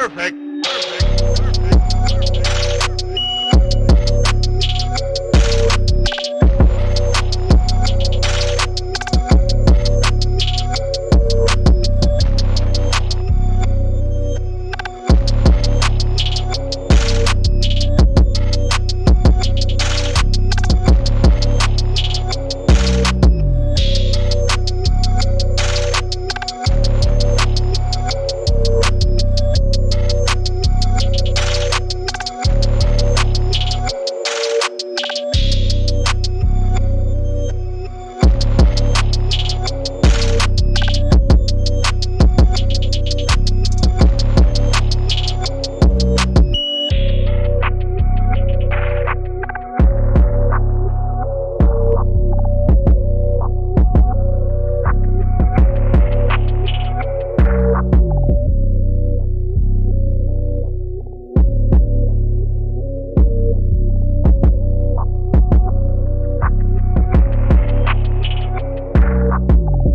Perfect.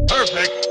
Perfect.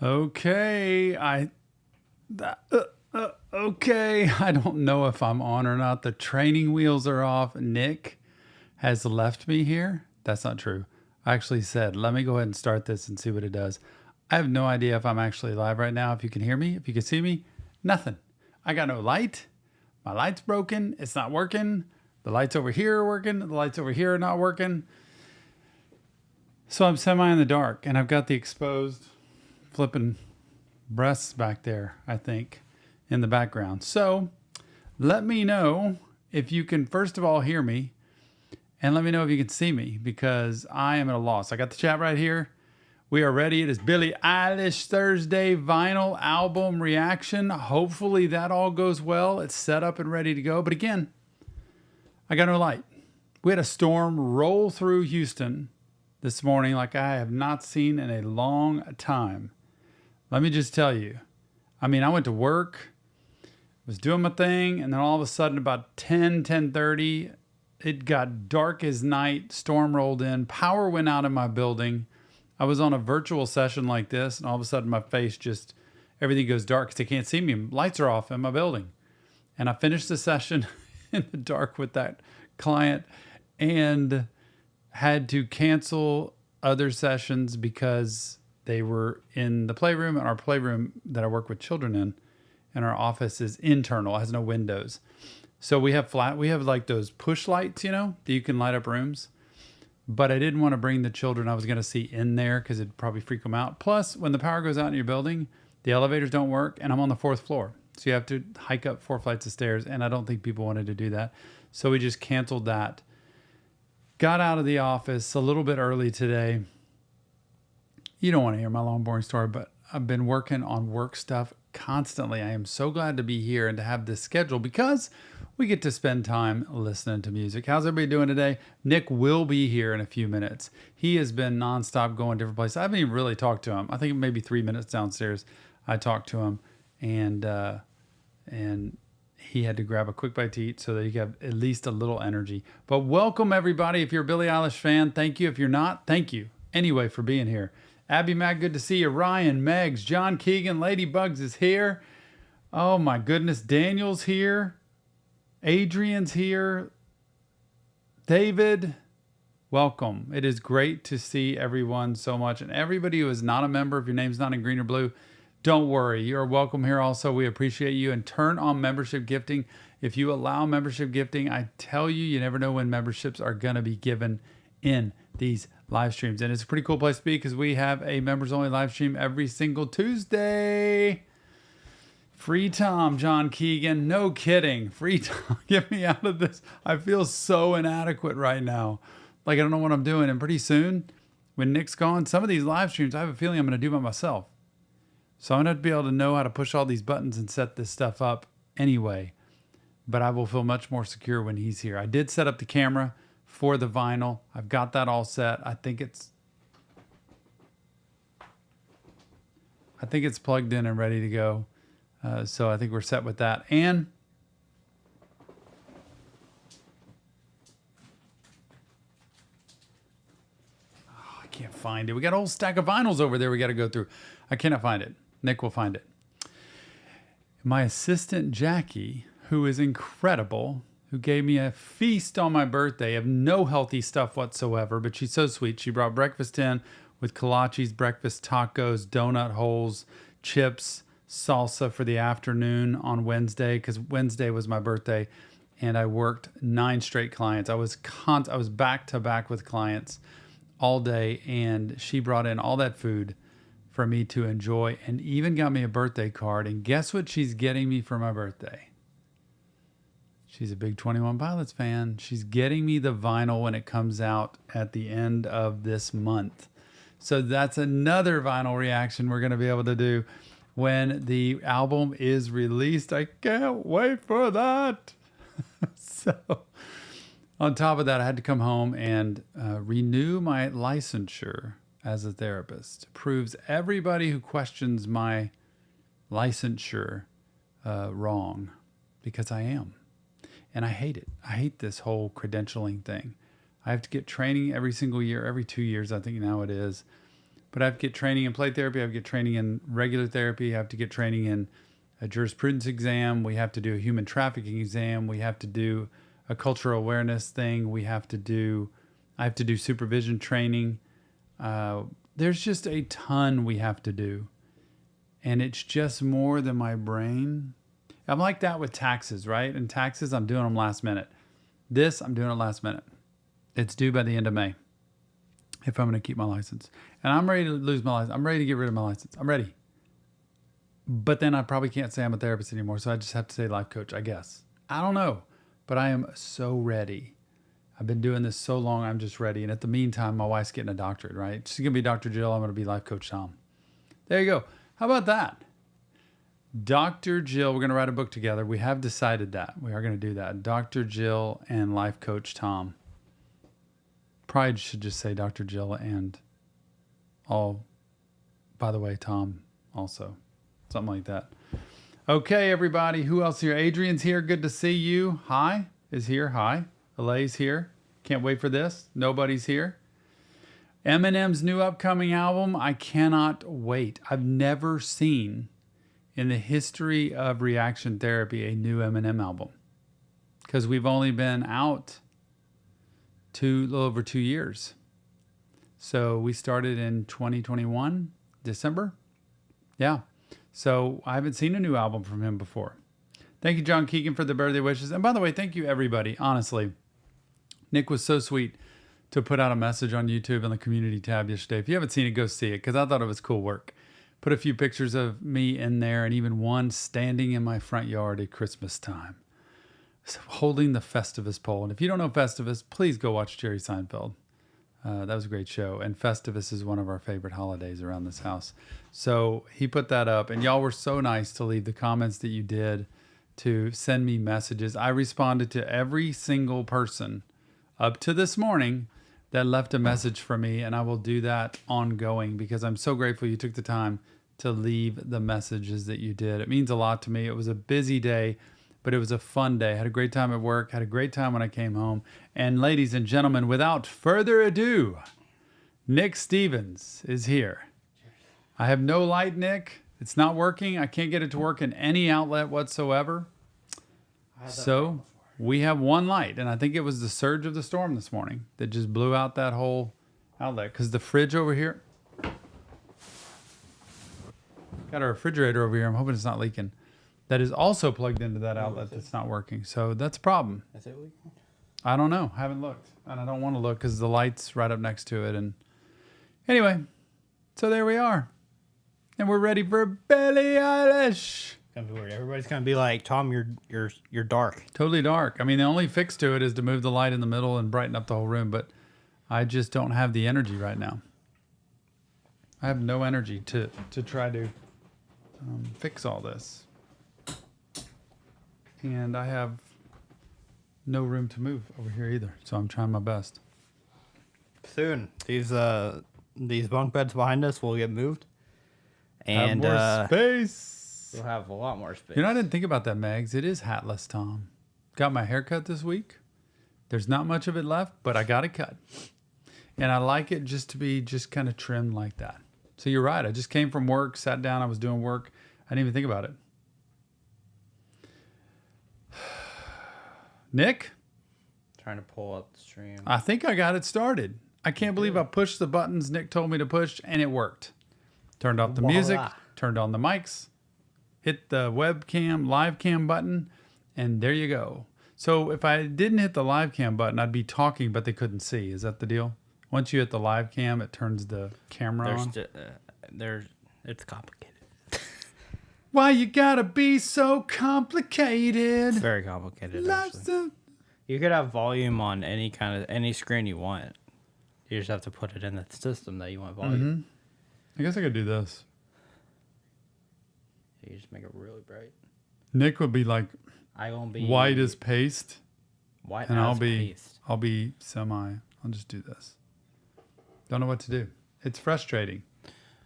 Okay, okay. I don't know if I'm on or not. The training wheels are off. Nick has left me here. That's not true. I actually said, let me go ahead and start this and see what it does. I have no idea if I'm actually live right now. If you can hear me, if you can see me, nothing. I got no light. My light's broken. It's not working. The lights over here are working. The lights over here are not working. So I'm semi in the dark, and I've got the exposed flipping breasts back there, I think, in the background. So let me know if you can, first of all, hear me, and let me know if you can see me, because I am at a loss. I got the chat right here. We are ready. It is Billie Eilish Thursday vinyl album reaction. Hopefully that all goes well. It's set up and ready to go. But again, I got no light. We had a storm roll through Houston this morning like I have not seen in a long time. Let me just tell you. I mean, I went to work, was doing my thing, and then all of a sudden about 10:30, it got dark as night, storm rolled in, power went out in my building. I was on a virtual session like this, and all of a sudden my face just, everything goes dark because they can't see me. Lights are off in my building. And I finished the session in the dark with that client and had to cancel other sessions because they were in the playroom, and our playroom that I work with children in, and our office is internal, it has no windows. So we have like those push lights, that you can light up rooms. But I didn't want to bring the children I was going to see in there because it'd probably freak them out. Plus, when the power goes out in your building, the elevators don't work, and I'm on the 4th floor. So you have to hike up 4 flights of stairs, and I don't think people wanted to do that. So we just canceled that. Got out of the office a little bit early today. You don't want to hear my long, boring story, but I've been working on work stuff constantly. I am so glad to be here and to have this schedule because we get to spend time listening to music. How's everybody doing today? Nick will be here in a few minutes. He has been nonstop going different places. I haven't even really talked to him. I think maybe 3 minutes downstairs I talked to him, and he had to grab a quick bite to eat so that he could have at least a little energy. But welcome everybody. If you're a Billie Eilish fan, thank you. If you're not, thank you anyway for being here. Abby Mac, good to see you. Ryan, Megs, John Keegan, Ladybugs is here. Oh my goodness, Daniel's here. Adrian's here. David, welcome. It is great to see everyone so much. And everybody who is not a member, if your name's not in green or blue, don't worry. You're welcome here also. We appreciate you. And turn on membership gifting. If you allow membership gifting, I tell you, you never know when memberships are going to be given in these live streams. And it's a pretty cool place to be because we have a members only live stream every single Tuesday. Free Tom, John Keegan. No kidding. Free Tom. Get me out of this. I feel so inadequate right now. Like I don't know what I'm doing. And pretty soon, when Nick's gone, some of these live streams, I have a feeling I'm going to do by myself. So I'm going to have to be able to know how to push all these buttons and set this stuff up anyway. But I will feel much more secure when he's here. I did set up the camera for the vinyl. I've got that all set. I think it's plugged in and ready to go. So I think we're set with that. And I can't find it. We got a whole stack of vinyls over there we got to go through. I cannot find it. Nick will find it. My assistant, Jackie, who is incredible, who gave me a feast on my birthday of no healthy stuff whatsoever, but she's so sweet. She brought breakfast in with kolaches, breakfast tacos, donut holes, chips, salsa for the afternoon on Wednesday, because Wednesday was my birthday, and I worked 9 straight clients. I was back to back with clients all day, and she brought in all that food for me to enjoy and even got me a birthday card. And guess what she's getting me for my birthday? She's a big 21 Pilots fan. She's getting me the vinyl when it comes out at the end of this month. So that's another vinyl reaction we're going to be able to do when the album is released. I can't wait for that. So on top of that, I had to come home and renew my licensure as a therapist. It proves everybody who questions my licensure wrong, because I am. And I hate it. I hate this whole credentialing thing. I have to get training every single year, every 2 years, I think now it is. but I have to get training in play therapy. I have to get training in regular therapy. I have to get training in a jurisprudence exam. We have to do a human trafficking exam. We have to do a cultural awareness thing. I have to do supervision training. There's just a ton we have to do. And it's just more than my brain. I'm like that with taxes, right? And taxes, I'm doing them last minute. This, I'm doing it last minute. It's due by the end of May if I'm going to keep my license. And I'm ready to lose my license. I'm ready to get rid of my license. I'm ready. But then I probably can't say I'm a therapist anymore, so I just have to say life coach, I guess. I don't know, but I am so ready. I've been doing this so long, I'm just ready. And at the meantime, my wife's getting a doctorate, right? She's going to be Dr. Jill. I'm going to be life coach Tom. There you go. How about that? Dr. Jill, we're going to write a book together. We have decided that. We are going to do that. Dr. Jill and life coach Tom. Probably should just say Dr. Jill and by the way, Tom also. Something like that. Okay, everybody. Who else here? Adrian's here. Good to see you. Hi is here. Hi. Alay's here. Can't wait for this. Nobody's here. Eminem's new upcoming album. I cannot wait. I've never seen in the history of reaction therapy a new Eminem album because we've only been out a little over 2 years. So we started in 2021, December. Yeah. So I haven't seen a new album from him before. Thank you, John Keegan, for the birthday wishes. And by the way, thank you, everybody. Honestly, Nick was so sweet to put out a message on YouTube on the community tab yesterday. If you haven't seen it, go see it because I thought it was cool work. Put a few pictures of me in there and even one standing in my front yard at Christmas time, holding the Festivus pole. And if you don't know Festivus, please go watch Jerry Seinfeld. That was a great show. And Festivus is one of our favorite holidays around this house. So he put that up. And y'all were so nice to leave the comments that you did, to send me messages. I responded to every single person up to this morning that left a message for me. And I will do that ongoing because I'm so grateful you took the time to leave the messages that you did. It means a lot to me. It was a busy day, but it was a fun day. I had a great time at work, had a great time when I came home. And ladies and gentlemen, without further ado, Nick Stevens is here. I have no light, Nick. It's not working. I can't get it to work in any outlet whatsoever. So we have one light, and I think it was the surge of the storm this morning that just blew out that whole outlet. Because the fridge over here, got a refrigerator over here. I'm hoping it's not leaking. That is also plugged into that outlet that's not working. So that's a problem. Is it leaking? I don't know. I haven't looked. And I don't want to look because the light's right up next to it. And anyway, so there we are. And we're ready for Billie Eilish. Gonna be weird. Everybody's gonna be like, Tom, you're dark. Totally dark. I mean, the only fix to it is to move the light in the middle and brighten up the whole room. But I just don't have the energy right now. I have no energy to try to fix all this. And I have no room to move over here either. So I'm trying my best. Soon, these bunk beds behind us will get moved. And have more space. We'll have a lot more space. You know, I didn't think about that, Mags. It is hatless Tom. Got my hair cut this week. There's not much of it left, but I got it cut. And I like it just to be just kind of trimmed like that. So you're right. I just came from work, sat down. I was doing work. I didn't even think about it. Nick? Trying to pull up the stream. I think I got it started. I can't believe I pushed the buttons Nick told me to push, and it worked. Turned off the music, turned on the mics, hit the webcam, live cam button, and there you go. So if I didn't hit the live cam button, I'd be talking, but they couldn't see. Is that the deal? Once you hit the live cam, it turns the camera on. It's complicated. Why you gotta be so complicated? It's very complicated, actually. You could have volume on any screen you want. You just have to put it in the system that you want volume. Mm-hmm. I guess I could do this. You just make it really bright. Nick would be like white as paste. White and as paste. I'll be semi. I'll just do this. Don't know what to do. It's frustrating.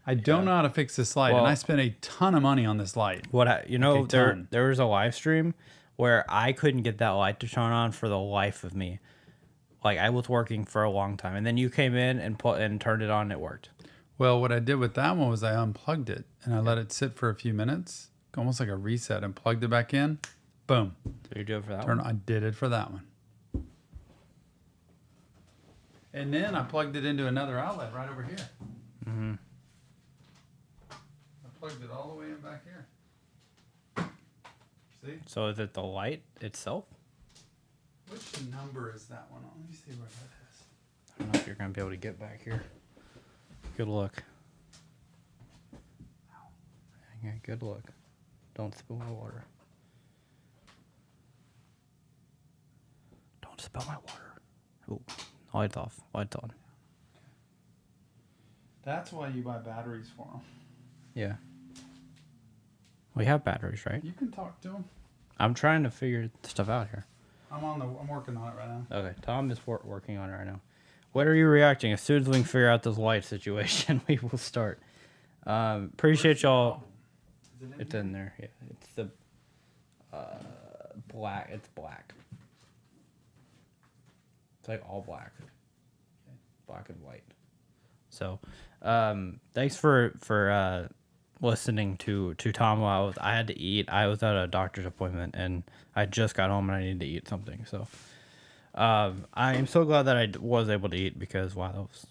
I don't know how to fix this light, and I spent a ton of money on this light. There was a live stream where I couldn't get that light to turn on for the life of me. Like, I was working for a long time, and then you came in and turned it on, and it worked. Well, what I did with that one was I unplugged it and I let it sit for a few minutes, almost like a reset, and plugged it back in. Boom. So you do it for that Turn. one? I did it for that one. And then I plugged it into another outlet right over here. Mm-hmm. I plugged it all the way in back here. See? So is it the light itself? Which number is that one on? Let me see where that is. I don't know if you're going to be able to get back here. Good luck. Yeah, good luck. Don't spill my water. Don't spill my water. Ooh. Lights off. Lights on. That's why you buy batteries for them. Yeah. We have batteries, right? You can talk to them. I'm trying to figure stuff out here. I'm working on it right now. Okay, Tom is working on it right now. What are you reacting? As soon as we can figure out this light situation, we will start. Appreciate y'all. It's in there. Yeah, it's the black. It's black. It's like all black, black and white. So, thanks for listening to Tom while I had to eat. I was at a doctor's appointment and I just got home and I needed to eat something. So, I am so glad that I was able to eat because wow, that was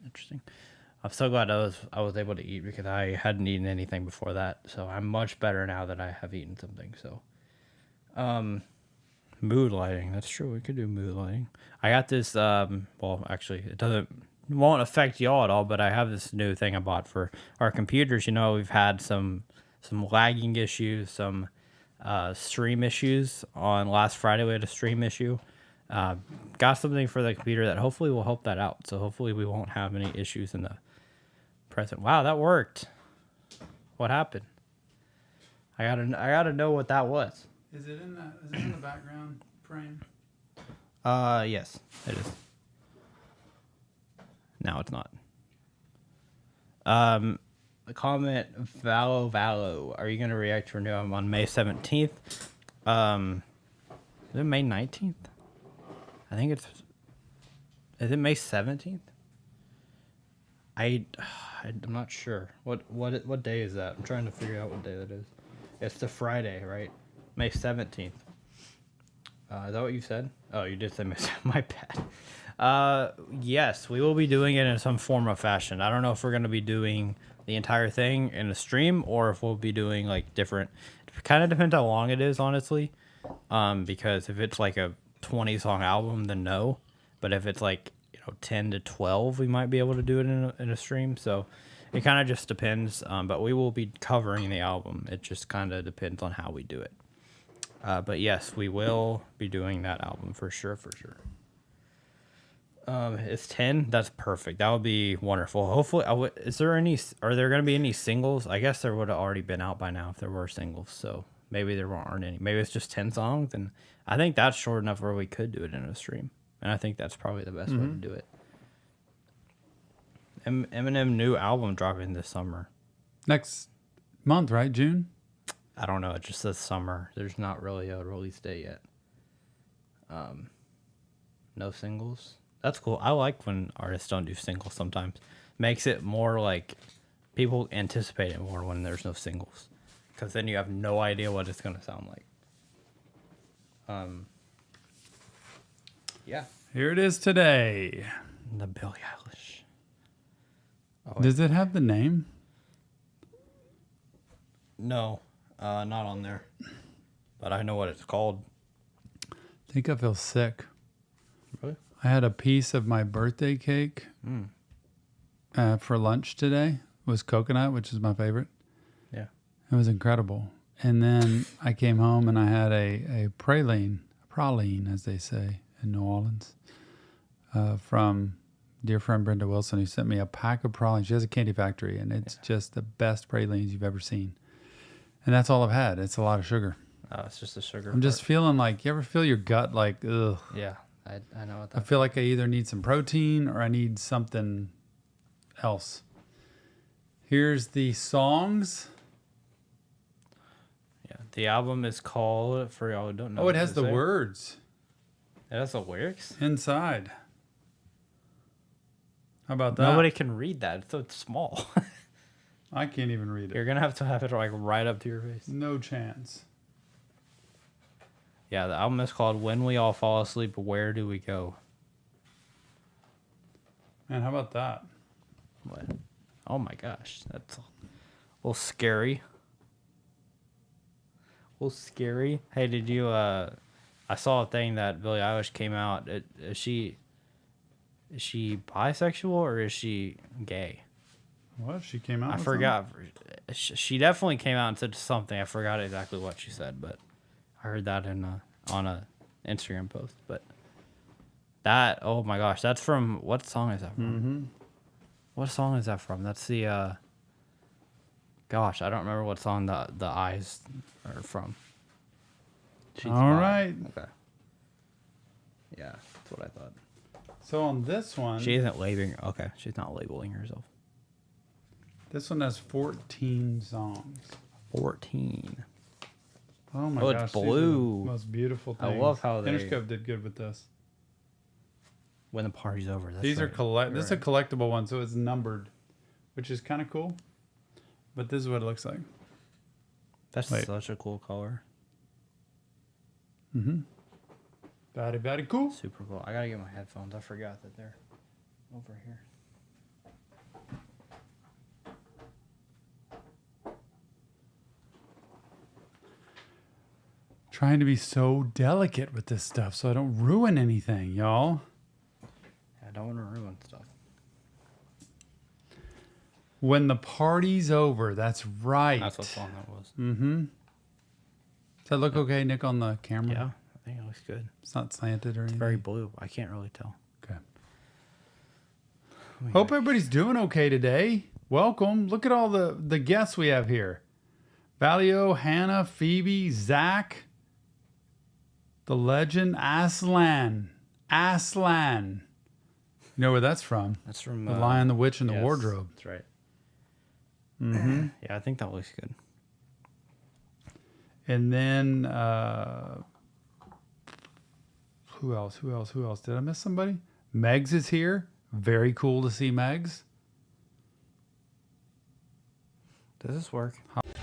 interesting. I'm so glad I was able to eat because I hadn't eaten anything before that. So I'm much better now that I have eaten something. So, mood lighting. That's true. We could do mood lighting. I got this. Well, actually, won't affect y'all at all. But I have this new thing I bought for our computers. You know, we've had some lagging issues, some stream issues. On last Friday, we had a stream issue. Got something for the computer that hopefully will help that out. So hopefully we won't have any issues in the present. Wow, that worked. What happened? I gotta know what that was. Is it in the background frame? Yes, it is. No, it's not. The comment Valo. Are you gonna react to Renew on May 17th? Is it May 19th? I think it's. Is it May 17th? I'm not sure. What day is that? I'm trying to figure out what day that is. It's the Friday, right? May 17th. Is that what you said? Oh, you did say May 17th. My bad. Yes, we will be doing it in some form of fashion. I don't know if we're going to be doing the entire thing in a stream or if we'll be doing like different. It kind of depends how long it is, honestly. Because if it's like a 20-song album, then no. But if it's like 10 to 12, we might be able to do it in a stream. So it kind of just depends. But we will be covering the album. It just kind of depends on how we do it. But yes, we will be doing that album for sure. It's 10. That's perfect. That would be wonderful. Hopefully, are there going to be any singles? I guess there would have already been out by now if there were singles. So maybe there aren't any. Maybe it's just 10 songs. And I think that's short enough where we could do it in a stream. And I think that's probably the best way to do it. Eminem new album dropping this summer. Next month, right? June? I don't know. It just says summer. There's not really a release date yet. No singles. That's cool. I like when artists don't do singles sometimes. Makes it more like people anticipate it more when there's no singles. Because then you have no idea what it's going to sound like. Yeah. Here it is today. The Billie Eilish. Oh, does it have the name? No, not on there. But I know what it's called. I think I feel sick. Really? I had a piece of my birthday cake for lunch today. It was coconut, which is my favorite. Yeah. It was incredible. And then I came home and I had a praline, as they say in New Orleans, from dear friend Brenda Wilson, who sent me a pack of pralines. She has a candy factory, and it's just the best pralines you've ever seen. And that's all I've had. It's a lot of sugar. Oh, it's just the sugar. I'm just feeling like, you ever feel your gut like, ugh? Yeah, I know what that I feel like I either need some protein or I need something else. Here's the songs. Yeah, the album is called, for y'all who don't know. Oh, it has the words. It has the lyrics? Inside. How about that? Nobody can read that. It's so small. I can't even read it. You're gonna have it like right up to your face. No chance. Yeah, the album is called "When We All Fall Asleep, Where Do We Go?" Man, how about that? What? Oh my gosh, that's a little scary. A little scary. Hey, did you? I saw a thing that Billie Eilish came out. Is she bisexual or is she gay? What? She came out? I forgot. She definitely came out and said something. I forgot exactly what she said, but I heard that on a Instagram post. But that, oh my gosh, that's from, what song is that from? Mm-hmm. What song is that from? That's the gosh, I don't remember what song the eyes are from. All right. Okay. Yeah, that's what I thought. So on this one, She isn't labeling. Okay, she's not labeling herself. this one has 14 songs. 14. Oh my Oh, gosh. it's these are blue. the most beautiful I things. love how they- Interscope did good with this. When the party's over. That's These are right. This is a collectible one, so it's numbered, which is kind of cool. But this is what it looks like. That's Wait. such a cool color. Mm-hmm. Very, very cool. Super cool. I gotta get my headphones. I forgot that they're over here. Trying to be so delicate with this stuff so I don't ruin anything, y'all. I don't want to ruin stuff. When the party's over, that's right. That's what song that was. Mm-hmm. Does that look okay, Nick, on the camera? Yeah, I think it looks good. It's not slanted or anything? Very blue. I can't really tell. Okay. Hope everybody's doing okay today. Welcome. Look at all the guests we have here. Valio, Hannah, Phoebe, Zach, the legend, Aslan. Aslan. You know where that's from? That's from The Lion, the Witch, and the yes, Wardrobe. That's right. Mm-hmm. Yeah, I think that looks good. And then, who else? Did I miss somebody? Megs is here. Very cool to see Megs. Does this work?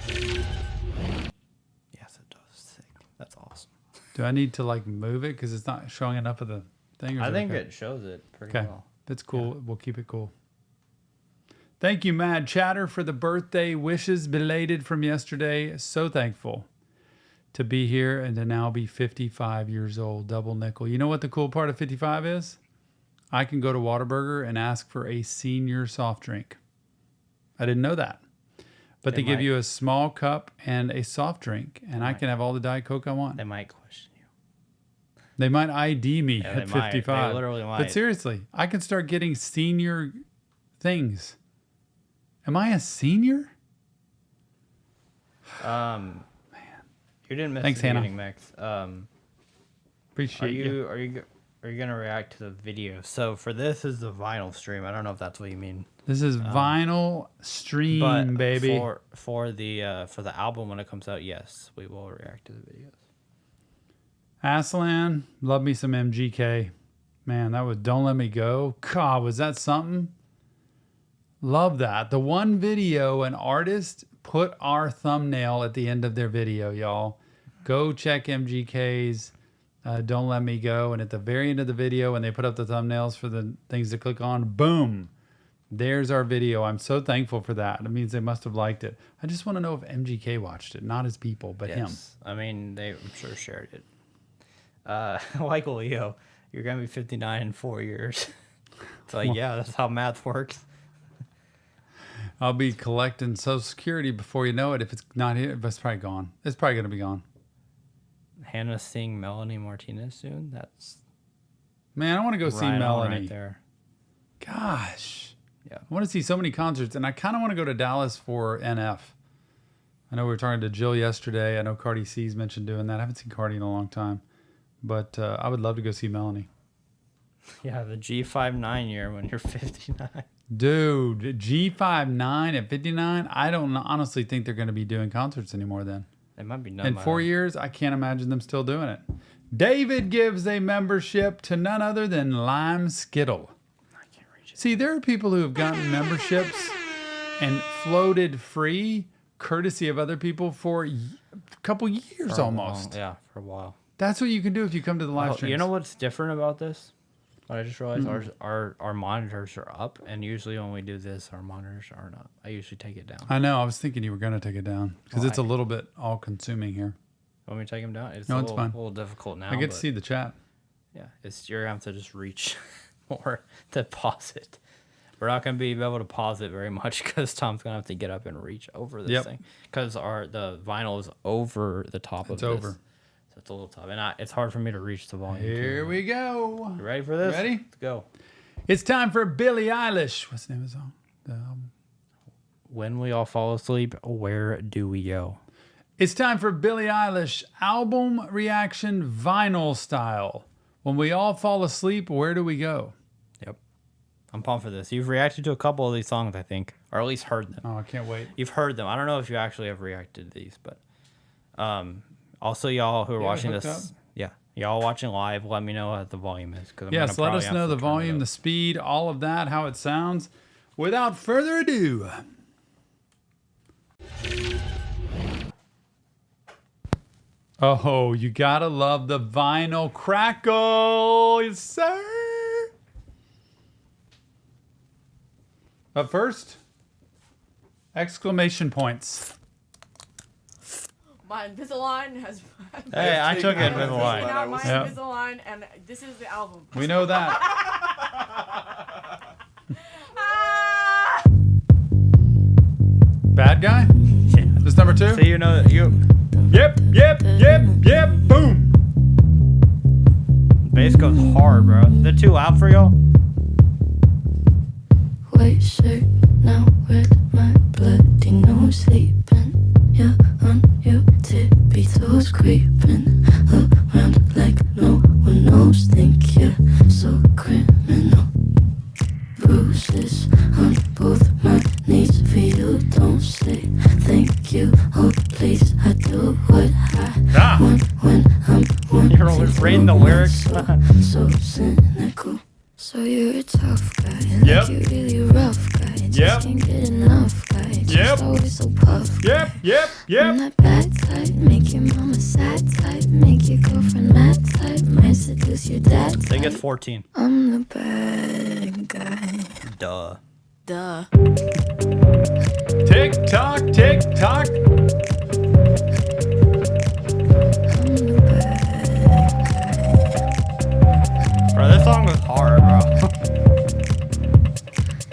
Yes, it does. Sick. That's awesome. Do I need to like move it because it's not showing enough of the thing? Or I is think okay? it shows it pretty Okay. well. If it's cool, we'll keep it cool. Thank you, Mad Chatter, for the birthday wishes belated from yesterday. So thankful to be here and to now be 55 years old. Double nickel. You know what the cool part of 55 is? I can go to Whataburger and ask for a senior soft drink. I didn't know that. But they give you a small cup and a soft drink, and I can have all the Diet Coke I want. They might question you. They might ID me Yeah, at they might. 55. They literally might. But seriously, I can start getting senior things. Am I a senior? Man. You didn't miss Thanks, the Hannah. beginning, Max. Appreciate you. Are you gonna react to the video? So for this is the vinyl stream. I don't know if that's what you mean. This is vinyl stream, But baby. for the album when it comes out, yes, we will react to the videos. Aslan, love me some MGK. Man, that was Don't Let Me Go. God, was that something? Love that. The one video an artist put our thumbnail at the end of their video, y'all. Go check MGK's Don't Let Me Go. And at the very end of the video, when they put up the thumbnails for the things to click on, boom, there's our video. I'm so thankful for that. It means they must have liked it. I just want to know if MGK watched it. Not his people, but him. I mean, I'm sure shared it. Like Leo, you're gonna be 59 in 4 years. It's like, yeah, that's how math works. I'll be collecting Social Security before you know it. If it's not here, it's probably gone. It's probably going to be gone. Hannah's seeing Melanie Martinez soon. That's Man, I want to go see right on Melanie. right there. Gosh. Yeah. I want to see so many concerts, and I kind of want to go to Dallas for NF. I know we were talking to Jill yesterday. I know Cardi C's mentioned doing that. I haven't seen Cardi in a long time. But I would love to go see Melanie. Yeah, the G59 year when you're 59. Dude, G59 at 59? I don't honestly think they're going to be doing concerts anymore then. They might be done In by 4 then. years, I can't imagine them still doing it. David gives a membership to none other than Lime Skittle. I can't reach See, there are people who have gotten memberships and floated free courtesy of other people for a couple years almost. Yeah, for a while. That's what you can do if you come to the live stream. You know what's different about this? What I just realized, our monitors are up, and usually when we do this, our monitors aren't up. I usually take it down. I know. I was thinking you were going to take it down because it's a little bit all-consuming here. Want me to take them down? It's fine. A little difficult now. I get to see the chat. Yeah, you're going to have to just reach or to pause it. We're not going to be able to pause it very much because Tom's going to have to get up and reach over this thing because the vinyl is over the top of this. It's over. So it's a little tough. And it's hard for me to reach the volume. Here we go. You ready for this? Ready? Let's go. It's time for Billie Eilish. What's the name of the song? The album. When we all fall asleep, where do we go? It's time for Billie Eilish album reaction vinyl style. When we all fall asleep, where do we go? Yep. I'm pumped for this. You've reacted to a couple of these songs, I think, or at least heard them. Oh, I can't wait. You've heard them. I don't know if you actually have reacted to these, but also y'all who are watching this, y'all watching live, let me know what the volume is. Yes, let us know the volume, the speed, all of that, how it sounds. Without further ado. Oh, you gotta love the vinyl crackle, yes, sir. But first, exclamation points. My Invisalign has. Hey, I took Invisalign. Taken out my Invisalign, and this is the album. We know that. Bad guy? Yeah. This number 2? So you know that you. Yep, boom. Bass goes hard, bro. Is it too loud for y'all? White shirt, now red, my bloody nose sleeping. You're on your tippy toes, creeping around like no one knows. Think you're so criminal. Bruises on both my knees for you. Don't say thank you. Oh, please, I do what I want when I'm wanting. You're always reading the lyrics. So cynical. So you're a tough guy, Yep. like you really rough guy. Just can't get enough guy. Just always so puff guy. Yep. I'm that bad type, make your mama sad type, make your girlfriend mad type, might seduce your dad type. I think it's 14. I'm the bad guy. Duh. Tick tock. I'm the bad guy. Bro, this song was hard, bro.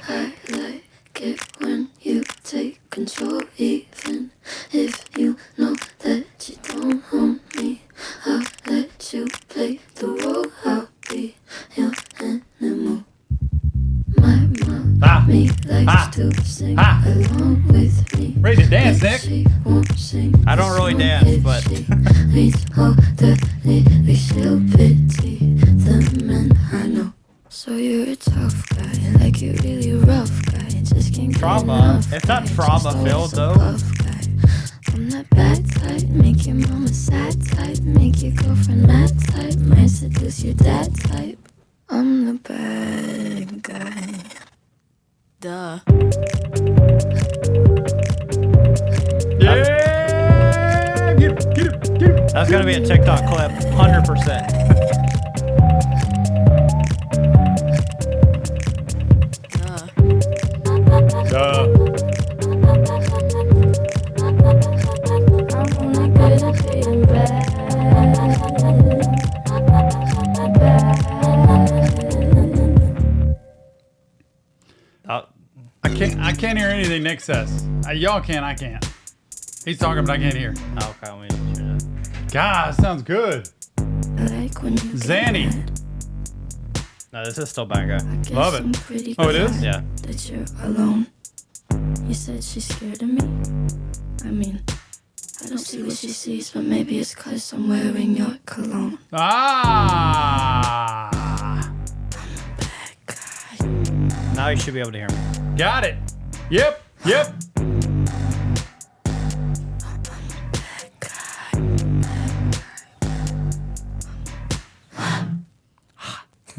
I like it when you take control, even if you know that you don't own me. I'll let you play the role, I'll be your animal. My mommy likes to sing along with me. Ready to dance, Nick? She won't sing. I don't really dance, but Reads all the lyrics, she'll pity the men I know. So you're a tough guy, like you really rough guy. Just can't get Trauma. enough It's not guy. trauma Just filled, always a though. puff guy. I'm that bad type, make your mama sad type, make your girlfriend mad type, might seduce your dad type. I'm the bad guy. Yeah. Get it. that's gonna be a TikTok clip, 100%. I'm only good at being bad. I can't hear anything Nick says. Y'all can, I can't. He's talking, but I can't hear. Oh, okay, let me turn it. God, sounds good. Like when you Zanny. No, this is still bad guy. I guess Love it. I'm pretty Oh, it is? glad Yeah. that you're alone. You said she's scared of me. I mean, I don't see what she sees, but maybe it's 'cause I'm wearing your cologne. Ah. Now you should be able to hear me. Got it. Yep.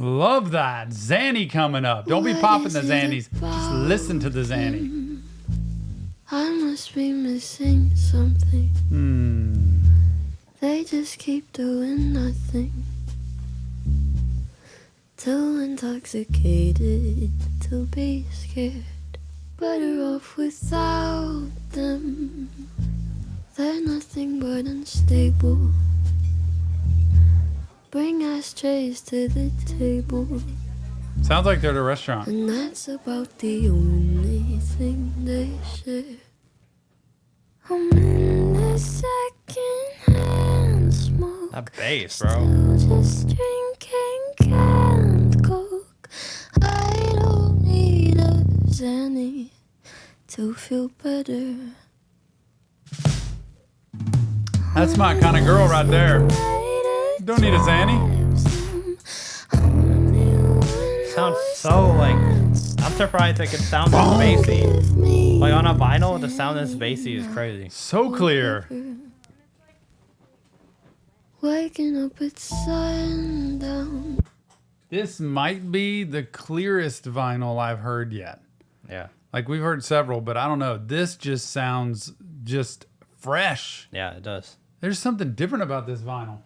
Love that. Zanny coming up. Don't be What popping is the it Zannies. Just about listen to the Zanny. I must be missing something. They just keep doing nothing. Too intoxicated to be scared. Better off without them. They're nothing but unstable. Bring ashtrays to the table. Sounds like they're at a restaurant. And that's about the only thing they share. I'm in the second-hand smoke. That bass, bro. Still just drinking canned Coke. I don't need a Xanny to feel better. That's my kind of girl right there. Don't need a Zanny. Sounds so like. I'm surprised it could sound this bassy. Like on a vinyl, the sound this bassy is crazy. So clear. Waking up at sundown. This might be the clearest vinyl I've heard yet. Yeah. Like we've heard several, but I don't know. This just sounds just fresh. Yeah, it does. There's something different about this vinyl.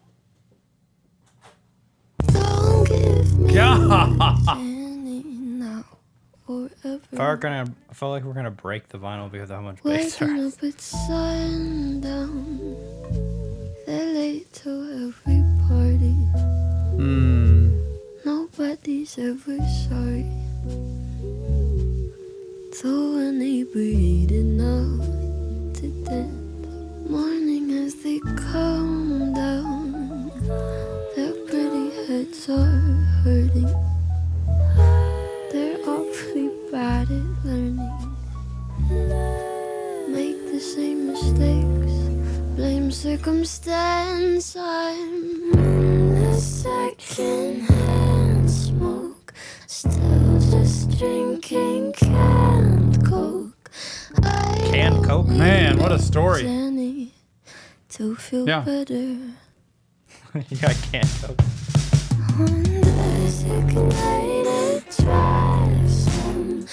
Don't give me God. any now or ever. I feel like we're gonna break the vinyl because of how much bass there Waking is. up at sundown. They're late to every party. Nobody's ever sorry. Too inebriated now to dance. Morning as they come down. Their pretty heads are hurting. They're awfully bad at learning. Make the same mistakes. Blame circumstance. I'm in the second-hand smoke. Still just drinking canned Coke. Canned Coke? Man, what a story. Jenny, to feel Yeah. better. You got canned Coke. On the second night it tries home.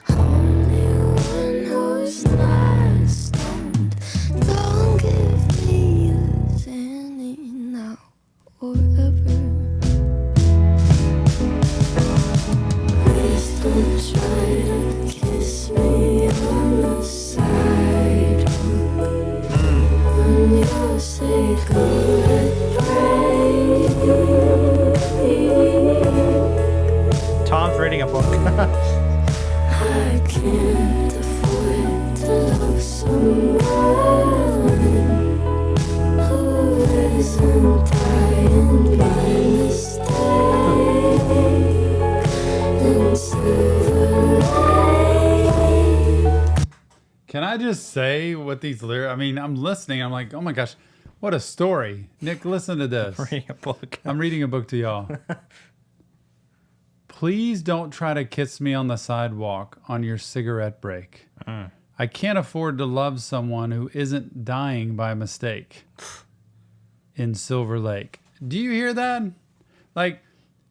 Only one who's not stoned. Don't give me a Xanny now or ever. Please don't try to kiss me on the sidewalk. When you say goodbye. Tom's reading a book. I can't afford to love someone who isn't dying by mistake. And silver light. Can I just say what these lyrics? I mean, I'm listening. I'm like, oh my gosh, what a story. Nick, listen to this. Reading a book. I'm reading a book to y'all. Please don't try to kiss me on the sidewalk on your cigarette break. I can't afford to love someone who isn't dying by mistake. In Silver Lake. Do you hear that? Like,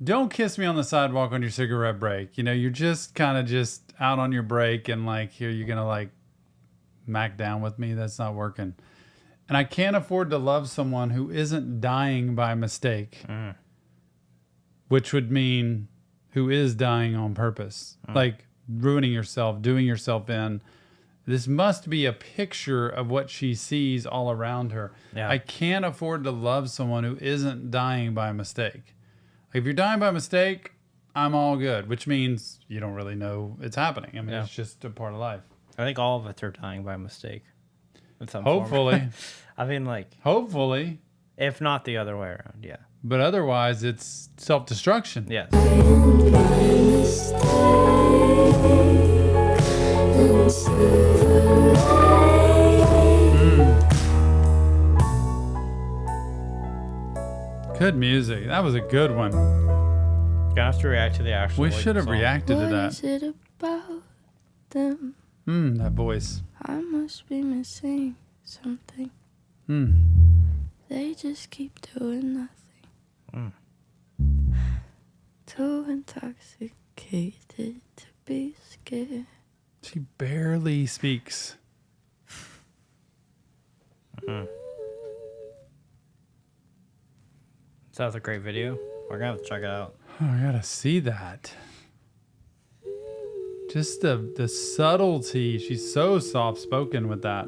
don't kiss me on the sidewalk on your cigarette break. You know, you're just kind of just out on your break and like, here, you're going to like mac down with me. That's not working. And I can't afford to love someone who isn't dying by mistake, which would mean who is dying on purpose, like ruining yourself, doing yourself in. This must be a picture of what she sees all around her. Yeah. I can't afford to love someone who isn't dying by mistake. Like if you're dying by mistake, I'm all good, which means you don't really know it's happening. I mean, Yeah. it's just a part of life. I think all of us are dying by mistake. In some form. Hopefully. I mean, like, Hopefully. if not the other way around, yeah. But otherwise, it's self-destruction. Yes. Good music. That was a good one. Gonna have to react to the actual. We like, should have song. reacted to What that. is it about them? That voice. I must be missing something. They just keep doing nothing. too intoxicated to be scared. She barely speaks. Sounds a great video. We're gonna have to check it out. Oh, I gotta see that. Just the subtlety. She's so soft spoken with that.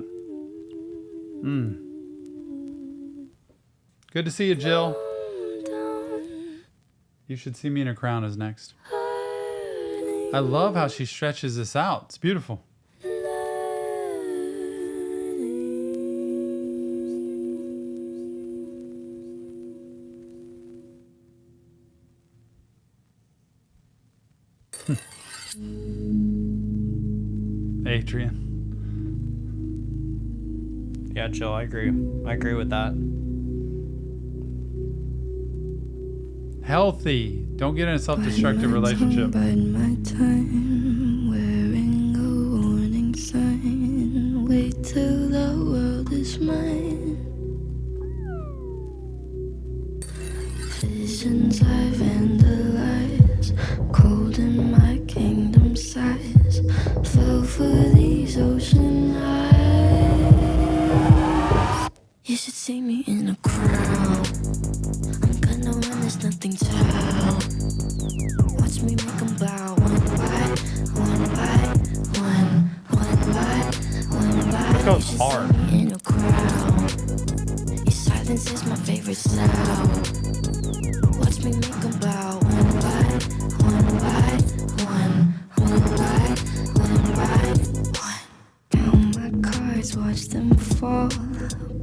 Good to see you, Jill. You Should See Me in a Crown is next. I love how she stretches this out. It's beautiful. Adrian. Yeah, Jill, I agree. I agree with that. Healthy. Don't get in a self-destructive relationship. Bide my time, wearing a warning sign. Wait till the world is mine. Visions I vandalize, cold in my kingdom size. Fell for these ocean eyes. You should see me in a crowd. I'm gonna run, there's nothing to. Watch me make them bow one by one by one, one by one by. This goes You should hard. see me in a crowd. Your silence is my favorite sound. Watch me make them bow one by one by one, one by one by one. Count my cards, watch them fall.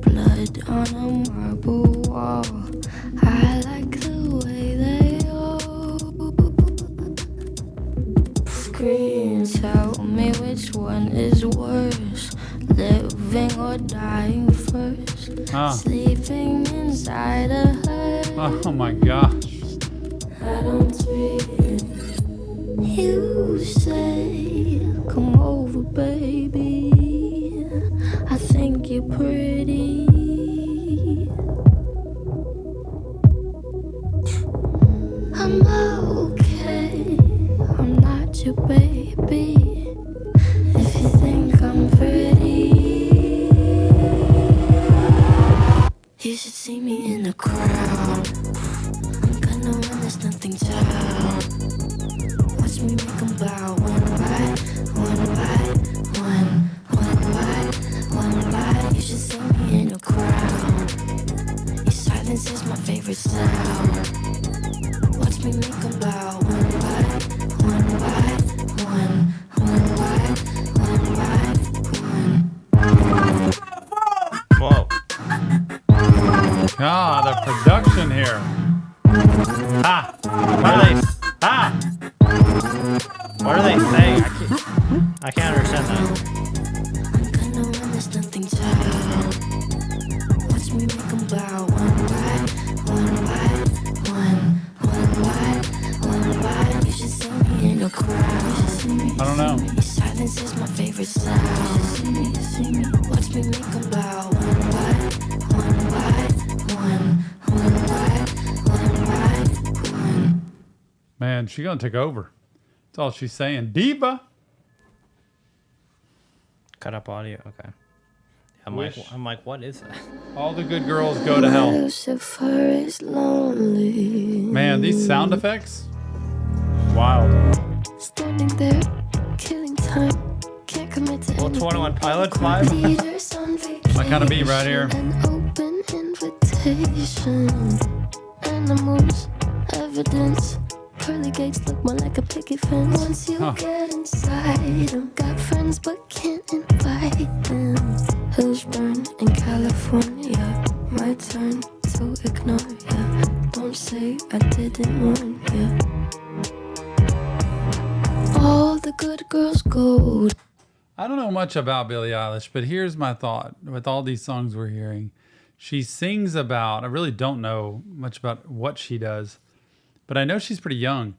Blood on a marble wall. I like the way they all scream. Tell me which one is worse, living or dying first. Sleeping inside a hut. Oh my gosh. I don't speak. You say, come over, baby. I think you're pretty. I'm okay. I'm not your baby. If you think I'm pretty, you should see me in a crowd. I'm gonna run, there's nothing to. Watch me make them bow one by one by one, one by one by. You should see me in a crowd. Your silence is my favorite sound. Watch me make them bow one by one by one, one by one by one. Whoa. Ah, the production here. Ah! What are they? Ah! What are they saying? I can't understand that. I'm gonna run, there's nothing to. Watch me make them bow one by one by one, one by one by. You should see me in a crowd. I don't know. Your silence is my favorite sound. See me, see me. Watch me make them bow one by one by one, one by one by one. Man, she's gonna take over. That's all she's saying. Diva. Cut up audio. Okay. I'm like, what is that? All the good girls go to hell. Lucifer is lonely. Man, these sound effects. Wild. Standing there, killing time. Can't commit to Well, 21 Pilots My kind of beat right here. An open invitation. Animals, evidence. Pearly gates look more like a picket fence. Once you get inside them, got friends but can't invite them. Hills burn in California. My turn to ignore ya. Don't say I didn't warn ya. All the good girls gold. I don't know much about Billie Eilish, but here's my thought with all these songs we're hearing. She sings about, I really don't know much about what she does, but I know she's pretty young.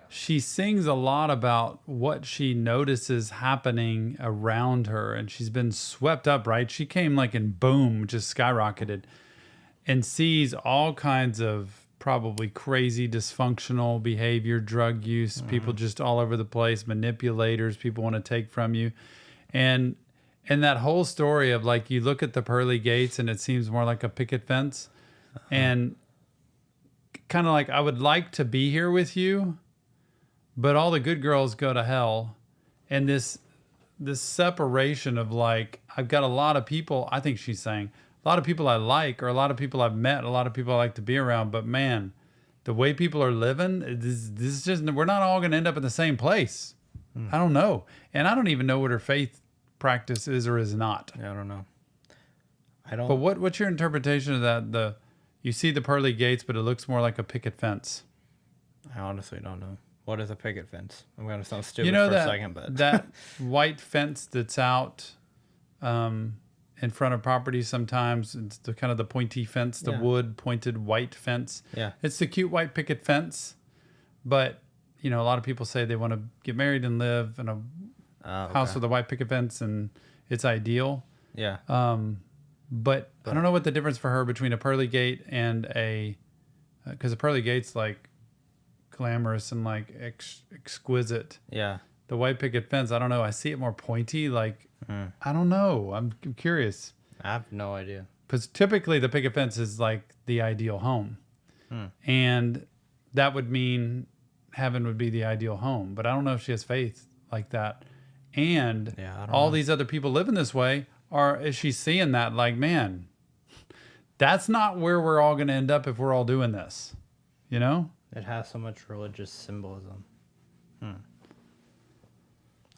She sings a lot about what she notices happening around her, and she's been swept up, right? She came like in boom, just skyrocketed, and sees all kinds of probably crazy, dysfunctional behavior, drug use, people just all over the place, manipulators, people want to take from you. And that whole story of like, you look at the pearly gates and it seems more like a picket fence. And kind of like, I would like to be here with you, but all the good girls go to hell. And this separation of like, I've got a lot of people, I think she's saying, a lot of people I like, or a lot of people I've met, a lot of people I like to be around, but man, the way people are living, this is just, we're not all going to end up in the same place. I don't know. And I don't even know what her faith practice is or is not. Yeah, I don't know. I don't. But what's your interpretation of that? You see the pearly gates, but it looks more like a picket fence. I honestly don't know. What is a picket fence? I'm going to sound stupid You know for that, a second, but that white fence that's out in front of property sometimes, it's the kind of the pointy fence, the wood pointed white fence. Yeah. It's the cute white picket fence. But, you know, a lot of people say they want to get married and live in a house with a white picket fence, and it's ideal. Yeah. But I don't know what the difference for her between a pearly gate and because a pearly gate's like glamorous and like exquisite. Yeah. The white picket fence, I don't know. I see it more pointy. Like, I don't know. I'm curious. I have no idea. Because typically the picket fence is like the ideal home. And that would mean heaven would be the ideal home. But I don't know if she has faith like that. And I don't all know. these other people living this way, is she seeing that like, man, that's not where we're all going to end up if we're all doing this, you know? It has so much religious symbolism. I'm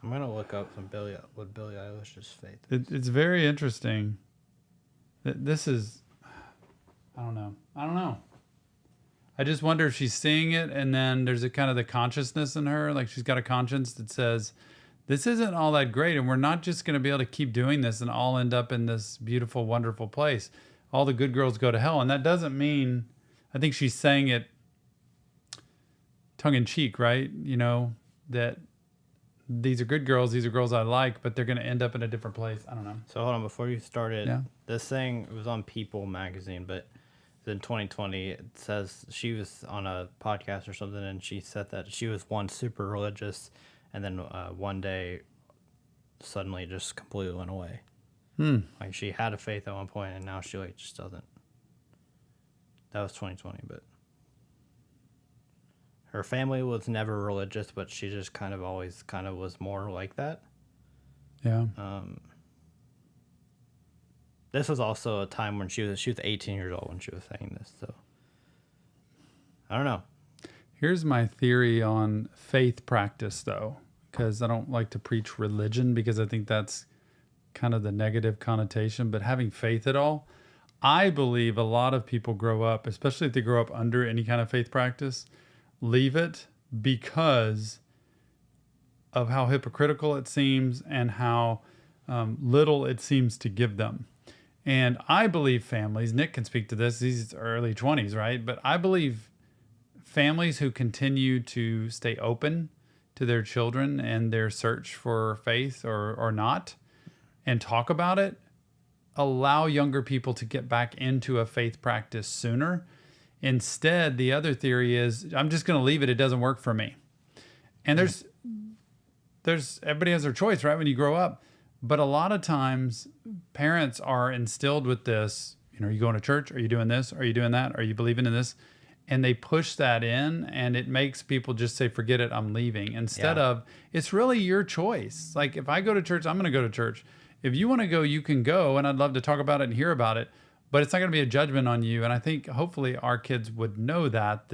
going to look up what Billie Eilish's faith is. It's very interesting. This is, I don't know. I just wonder if she's seeing it, and then there's a kind of the consciousness in her, like she's got a conscience that says, this isn't all that great, and we're not just going to be able to keep doing this and all end up in this beautiful, wonderful place. All the good girls go to hell, and that doesn't mean, I think she's saying it tongue in cheek, right? You know, that these are good girls, these are girls I like, but they're going to end up in a different place. I don't know. So hold on, before you started, Yeah. this thing, it was on People magazine, but in 2020, it says she was on a podcast or something, and she said that she was once super religious, and then one day suddenly just completely went away. Like she had a faith at one point, and now she like just doesn't. That was 2020, but her family was never religious, but she just kind of always kind of was more like that. Yeah. This was also a time when she was 18 years old when she was saying this, so I don't know. Here's my theory on faith practice, though, because I don't like to preach religion because I think that's kind of the negative connotation, but having faith at all, I believe a lot of people grow up, especially if they grow up under any kind of faith practice, leave it because of how hypocritical it seems and how little it seems to give them. And I believe families, Nick can speak to this, he's early 20s, right? But I believe families who continue to stay open to their children and their search for faith or not, and talk about it, allow younger people to get back into a faith practice sooner. Instead, the other theory is, I'm just going to leave it. It doesn't work for me. And there's everybody has their choice, right? When you grow up. But a lot of times parents are instilled with this, you know, are you going to church? Are you doing this? Are you doing that? Are you believing in this? And they push that in, and it makes people just say, forget it, I'm leaving. Instead of, it's really your choice. Like if I go to church, I'm going to go to church. If you want to go, you can go, and I'd love to talk about it and hear about it, but it's not going to be a judgment on you. And I think hopefully our kids would know that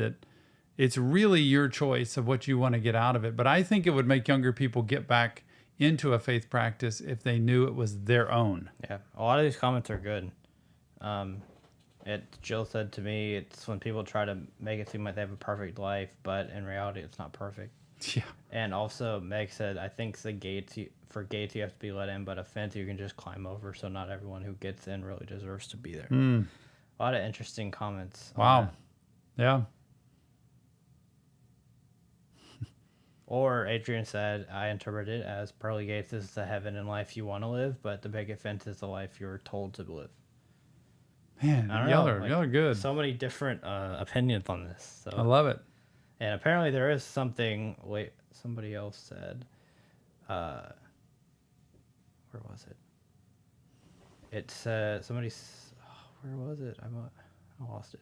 it's really your choice of what you want to get out of it. But I think it would make younger people get back into a faith practice if they knew it was their own. Yeah, a lot of these comments are good. Jill said to me, it's when people try to make it seem like they have a perfect life, but in reality, it's not perfect. Yeah. And also, Meg said, I think the gates, for gates you have to be let in, but a fence you can just climb over, so not everyone who gets in really deserves to be there. A lot of interesting comments. Wow. Yeah. Or Adrian said, I interpret it as pearly gates is the heaven and life you want to live, but the picket fence is the life you're told to live. Man, I don't y'all know, are like, y'all are good. So many different opinions on this. I So, love it. and apparently there is something. Wait, somebody else said. Where was it? It said where was it? I lost it.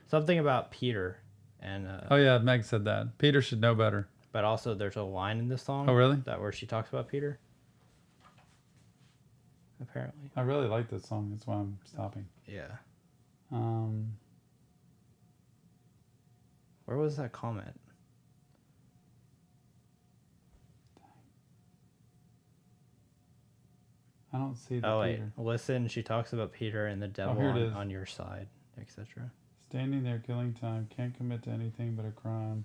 Something about Peter, and Oh yeah, Meg said that. Peter should know better. but also there's a line in this song. Oh really? That where she talks about Peter. Apparently. I really like this song. That's why I'm stopping. Yeah. Where was that comment? I don't see the Oh wait, Peter. listen. She talks about Peter and the devil here it is. on your side, etc. Standing there killing time, can't commit to anything but a crime.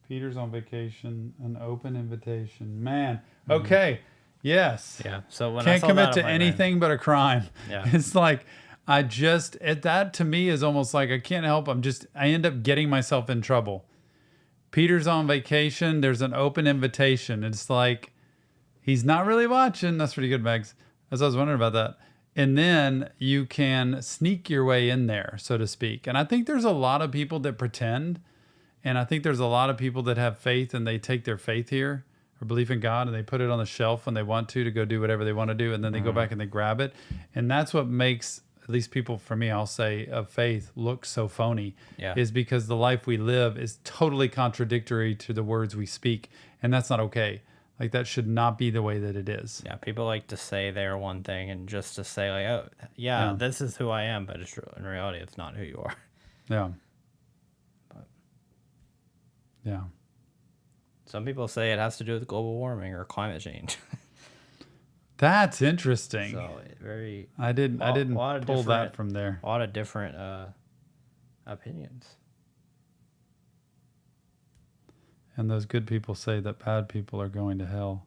Peter's on vacation, an open invitation. Man, okay, yes. Yeah. So when I Can't saw commit that, to I'm like, anything but a crime. Yeah. It's like that to me is almost like I can't help. I end up getting myself in trouble. Peter's on vacation. There's an open invitation. It's like he's not really watching. That's pretty good, Megs. As I was wondering about that. And then you can sneak your way in there, so to speak. And I think there's a lot of people that pretend. And I think there's a lot of people that have faith and they take their faith here or belief in God and they put it on the shelf when they want to go do whatever they want to do. And then they go back and they grab it. And that's what makes, at least people for me, I'll say, of faith look so phony. Yeah. Is because the life we live is totally contradictory to the words we speak. And that's not okay. Like that should not be the way that it is. Yeah, people like to say they're one thing and just to say like, oh, yeah, this is who I am, but in reality, it's not who you are. Yeah. But Yeah. some people say it has to do with global warming or climate change. That's interesting. So very. I didn't lot of pull that different- from there. A lot of different opinions. And those good people say that bad people are going to hell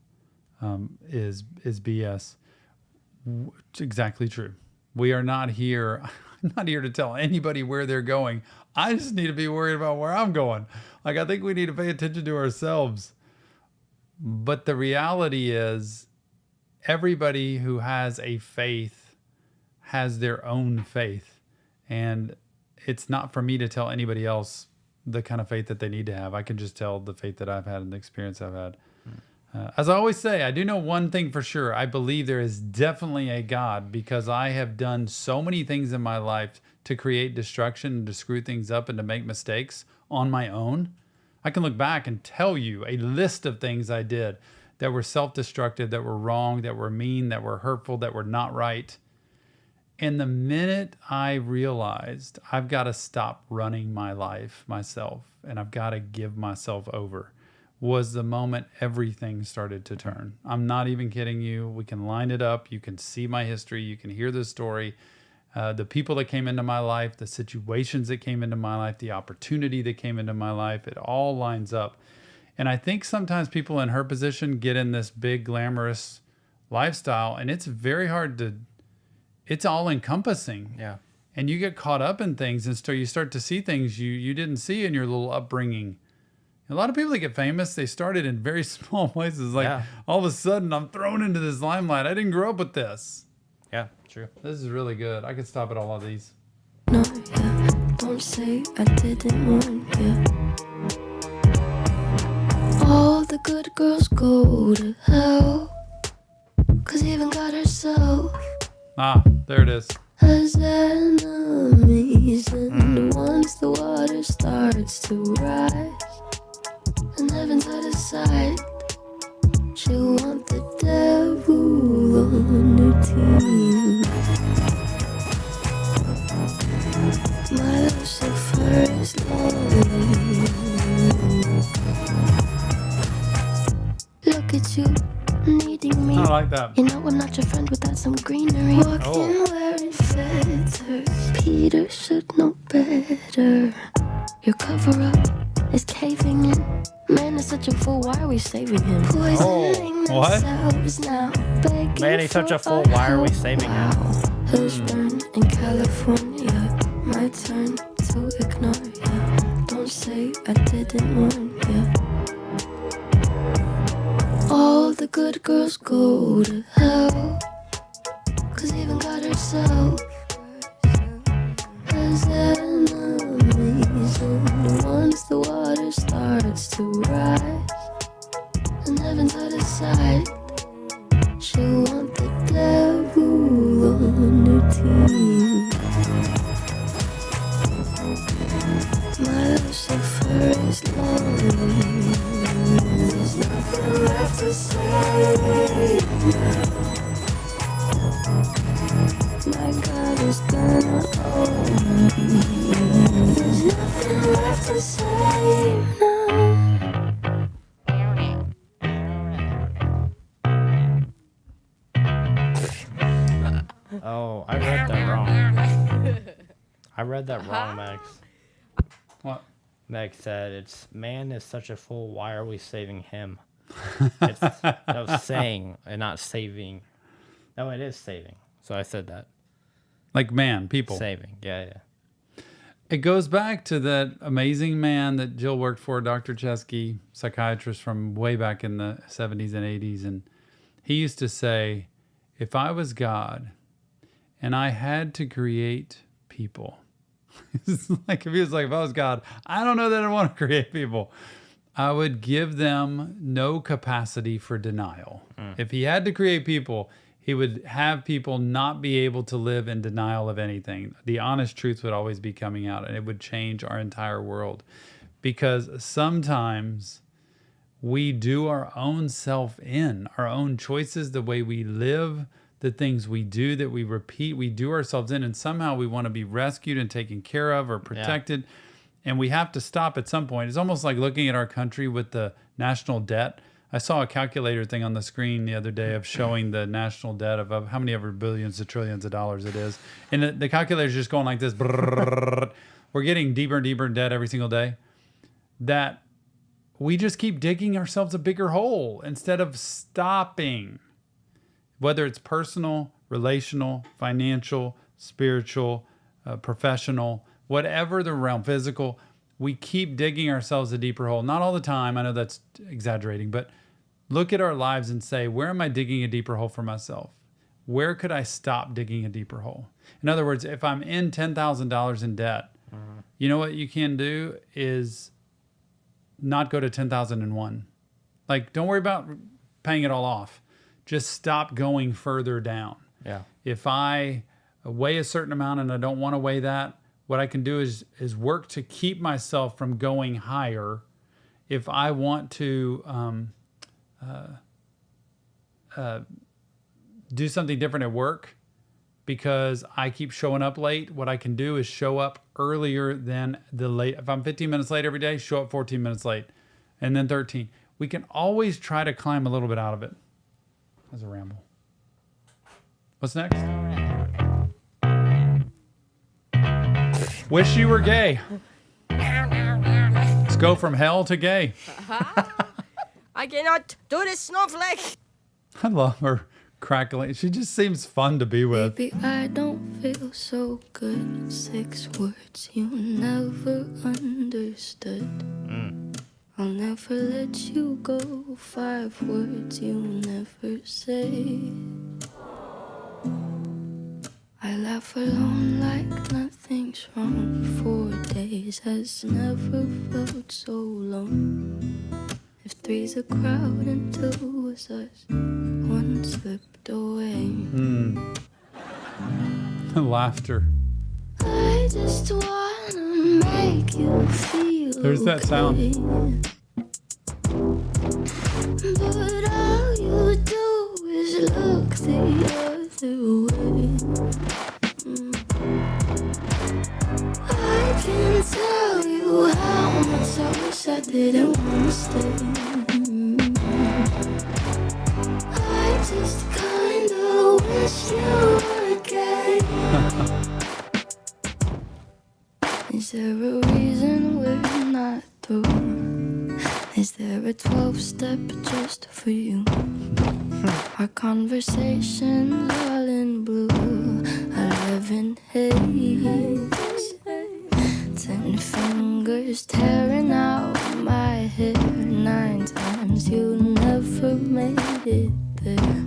is BS. It's exactly true. We are not here. I'm not here to tell anybody where they're going. I just need to be worried about where I'm going. Like, I think we need to pay attention to ourselves. But the reality is everybody who has a faith has their own faith. And it's not for me to tell anybody else the kind of faith that they need to have. I can just tell the faith that I've had and the experience I've had. As I always say, I do know one thing for sure. I believe there is definitely a God because I have done so many things in my life to create destruction and to screw things up and to make mistakes on my own. I can look back and tell you a list of things I did that were self-destructive, that were wrong, that were mean, that were hurtful, that were not right. And the minute I realized I've got to stop running my life myself and I've got to give myself over was the moment everything started to turn. I'm not even kidding you. We can line it up. You can see my history. You can hear the story. The people that came into my life, the situations that came into my life, the opportunity that came into my life, it all lines up. And I think sometimes people in her position get in this big glamorous lifestyle and it's very hard to, it's all encompassing. Yeah. And you get caught up in things and so you start to see things you didn't see in your little upbringing. A lot of people that get famous, they started in very small places. Like all of a sudden I'm thrown into this limelight. I didn't grow up with this. Yeah, true. This is really good. I could stop at all of these. No, yeah. Don't say I didn't warn you. All the good girls go to hell. 'Cause even God herself Ah, there it is. has enemies. And once the water starts to rise and heaven's out of sight, she'll want the devil on her team. My Lucifer is lonely. Look at you, needing me. I like that. You know I'm not your friend without some greenery. Walking wearing feathers. Peter should know better. Your cover-up is caving in. Man is such a fool, why are we saving him? Poisoning what? themselves now, begging Man, he's such a for fool, why are we saving him? Hills burn in California. My turn to ignore ya. Don't say I didn't warn ya. All the good girls go to hell. 'Cause even God herself My Lucifer is lonely. There's nothing left to say now. My God is gonna own me. There's nothing left to say now. Oh, I read that wrong. I read that wrong, Max. What? Meg said, "It's man is such a fool. Why are we saving him?" It's no saying and not saving. No, it is saving. So I said that. Like man, people. Saving. Yeah. It goes back to that amazing man that Jill worked for, Dr. Chesky, psychiatrist from way back in the 70s and 80s. And he used to say, if I was God and I had to create people, it's like if he was like, if I was God, I don't know that I want to create people. I would give them no capacity for denial. If he had to create people, he would have people not be able to live in denial of anything. The honest truth would always be coming out, and it would change our entire world. Because sometimes we do our own self in, our own choices, the way we live, the things we do that we repeat, we do ourselves in, and somehow we want to be rescued and taken care of or protected. Yeah. And we have to stop at some point. It's almost like looking at our country with the national debt. I saw a calculator thing on the screen the other day of showing the national debt of how many ever billions of trillions of dollars it is. And the calculator's just going like this. We're getting deeper and deeper in debt every single day. That we just keep digging ourselves a bigger hole instead of stopping. Whether it's personal, relational, financial, spiritual, professional, whatever the realm, physical, we keep digging ourselves a deeper hole. Not all the time. I know that's exaggerating, but look at our lives and say, where am I digging a deeper hole for myself? Where could I stop digging a deeper hole? In other words, if I'm in $10,000 in debt, you know what you can do is not go to 10,001. Like, don't worry about paying it all off. Just stop going further down. Yeah. If I weigh a certain amount and I don't want to weigh that, what I can do is work to keep myself from going higher. If I want to do something different at work because I keep showing up late, what I can do is show up earlier than the late. If I'm 15 minutes late every day, show up 14 minutes late, and then 13. We can always try to climb a little bit out of it. That's a ramble. What's next? Wish you were gay. Let's go from hell to gay. I cannot do this, snowflake. I love her crackling. She just seems fun to be with. Baby, I don't feel so good. 6 words you never understood. I'll never let you go. 5 words you never say. I laugh alone like nothing's wrong. 4 days has never felt so long. If 3's a crowd and 2 was us, 1 slipped away. Laughter. I just wanna make you feel There's that sound. But all you do is look the other way. I can tell you how much I wish I didn't want to stay. I just kinda wish you were gay. Is there a reason we're not through? Is there a 12-step just for you? Our conversations all in blue. I live in haze. 10 fingers tearing out my hair. 9 times you never made it there.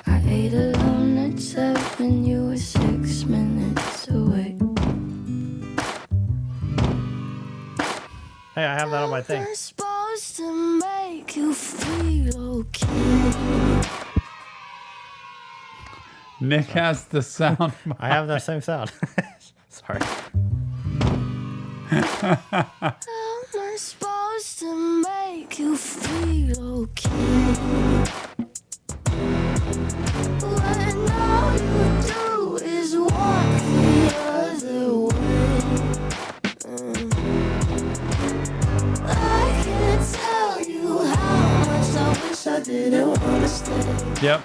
I ate alone at 7. You were 6 minutes away. Hey, I have that on my thing. I'm supposed to make you feel okay. Nick has the sound. I have that same sound. Sorry. How am I supposed to make you feel okay? When all you do is walk the other way. I can't tell you how much I wish I didn't want to stay. Yep.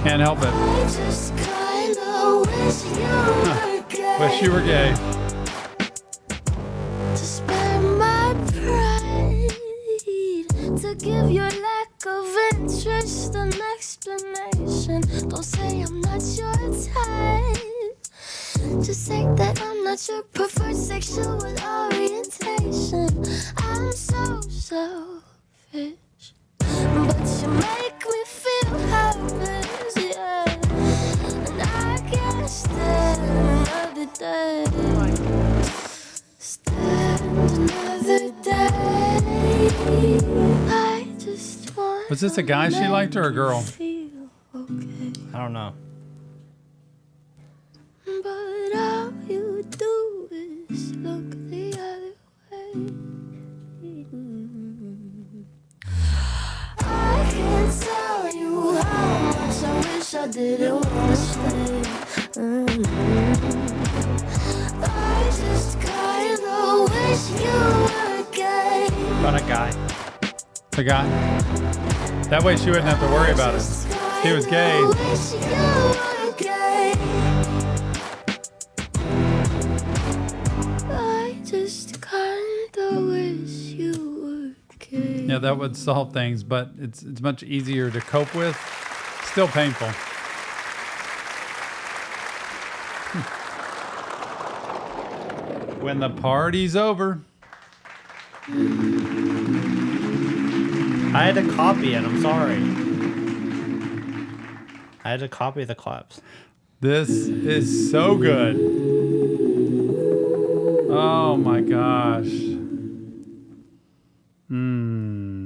Can't help it. I just kinda wish you were gay. Wish you were gay. To spare my pride, to give your lack of interest an explanation. Don't say I'm not your type. Just say that I'm not your preferred sexual orientation. I'm so selfish, but you make me feel helpless, yeah. And I can't stand another day. Stand another day. I just want. Was this a guy she liked or a girl? Feel okay. I don't know. But all you do is look the other way. I can't tell you how much I wish I didn't want to stay. I just kinda wish you were gay. About a guy. The guy. That way she wouldn't have to worry about it. If he was gay. Wish you were gay. I just kinda wish you were gay. Yeah, that would solve things, but it's much easier to cope with. Still painful. When the party's over. I had to copy it. I'm sorry. I had to copy the claps. This is so good. Oh my gosh.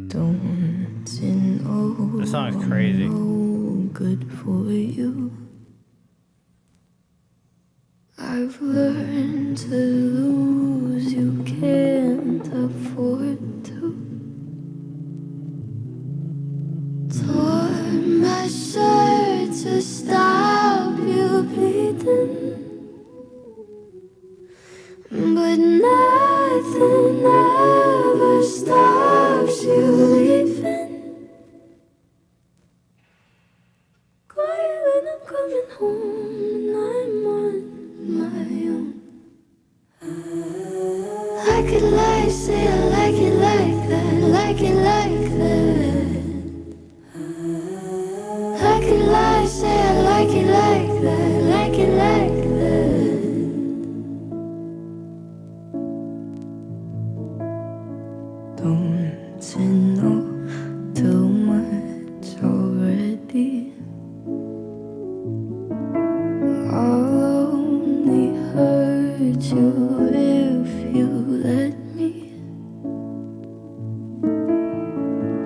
Don't you know This song is crazy. no good for you? I've learned to lose, you can't afford to. Tore my shirt to stop you bleeding, but nothing ever stops you leaving. Quiet when I'm coming home and I'm on my own. I could lie, say I like it like that, like it like that. I could lie, say I like it like that, like it like that. Don't you know too much already? I'll only hurt you if you let me.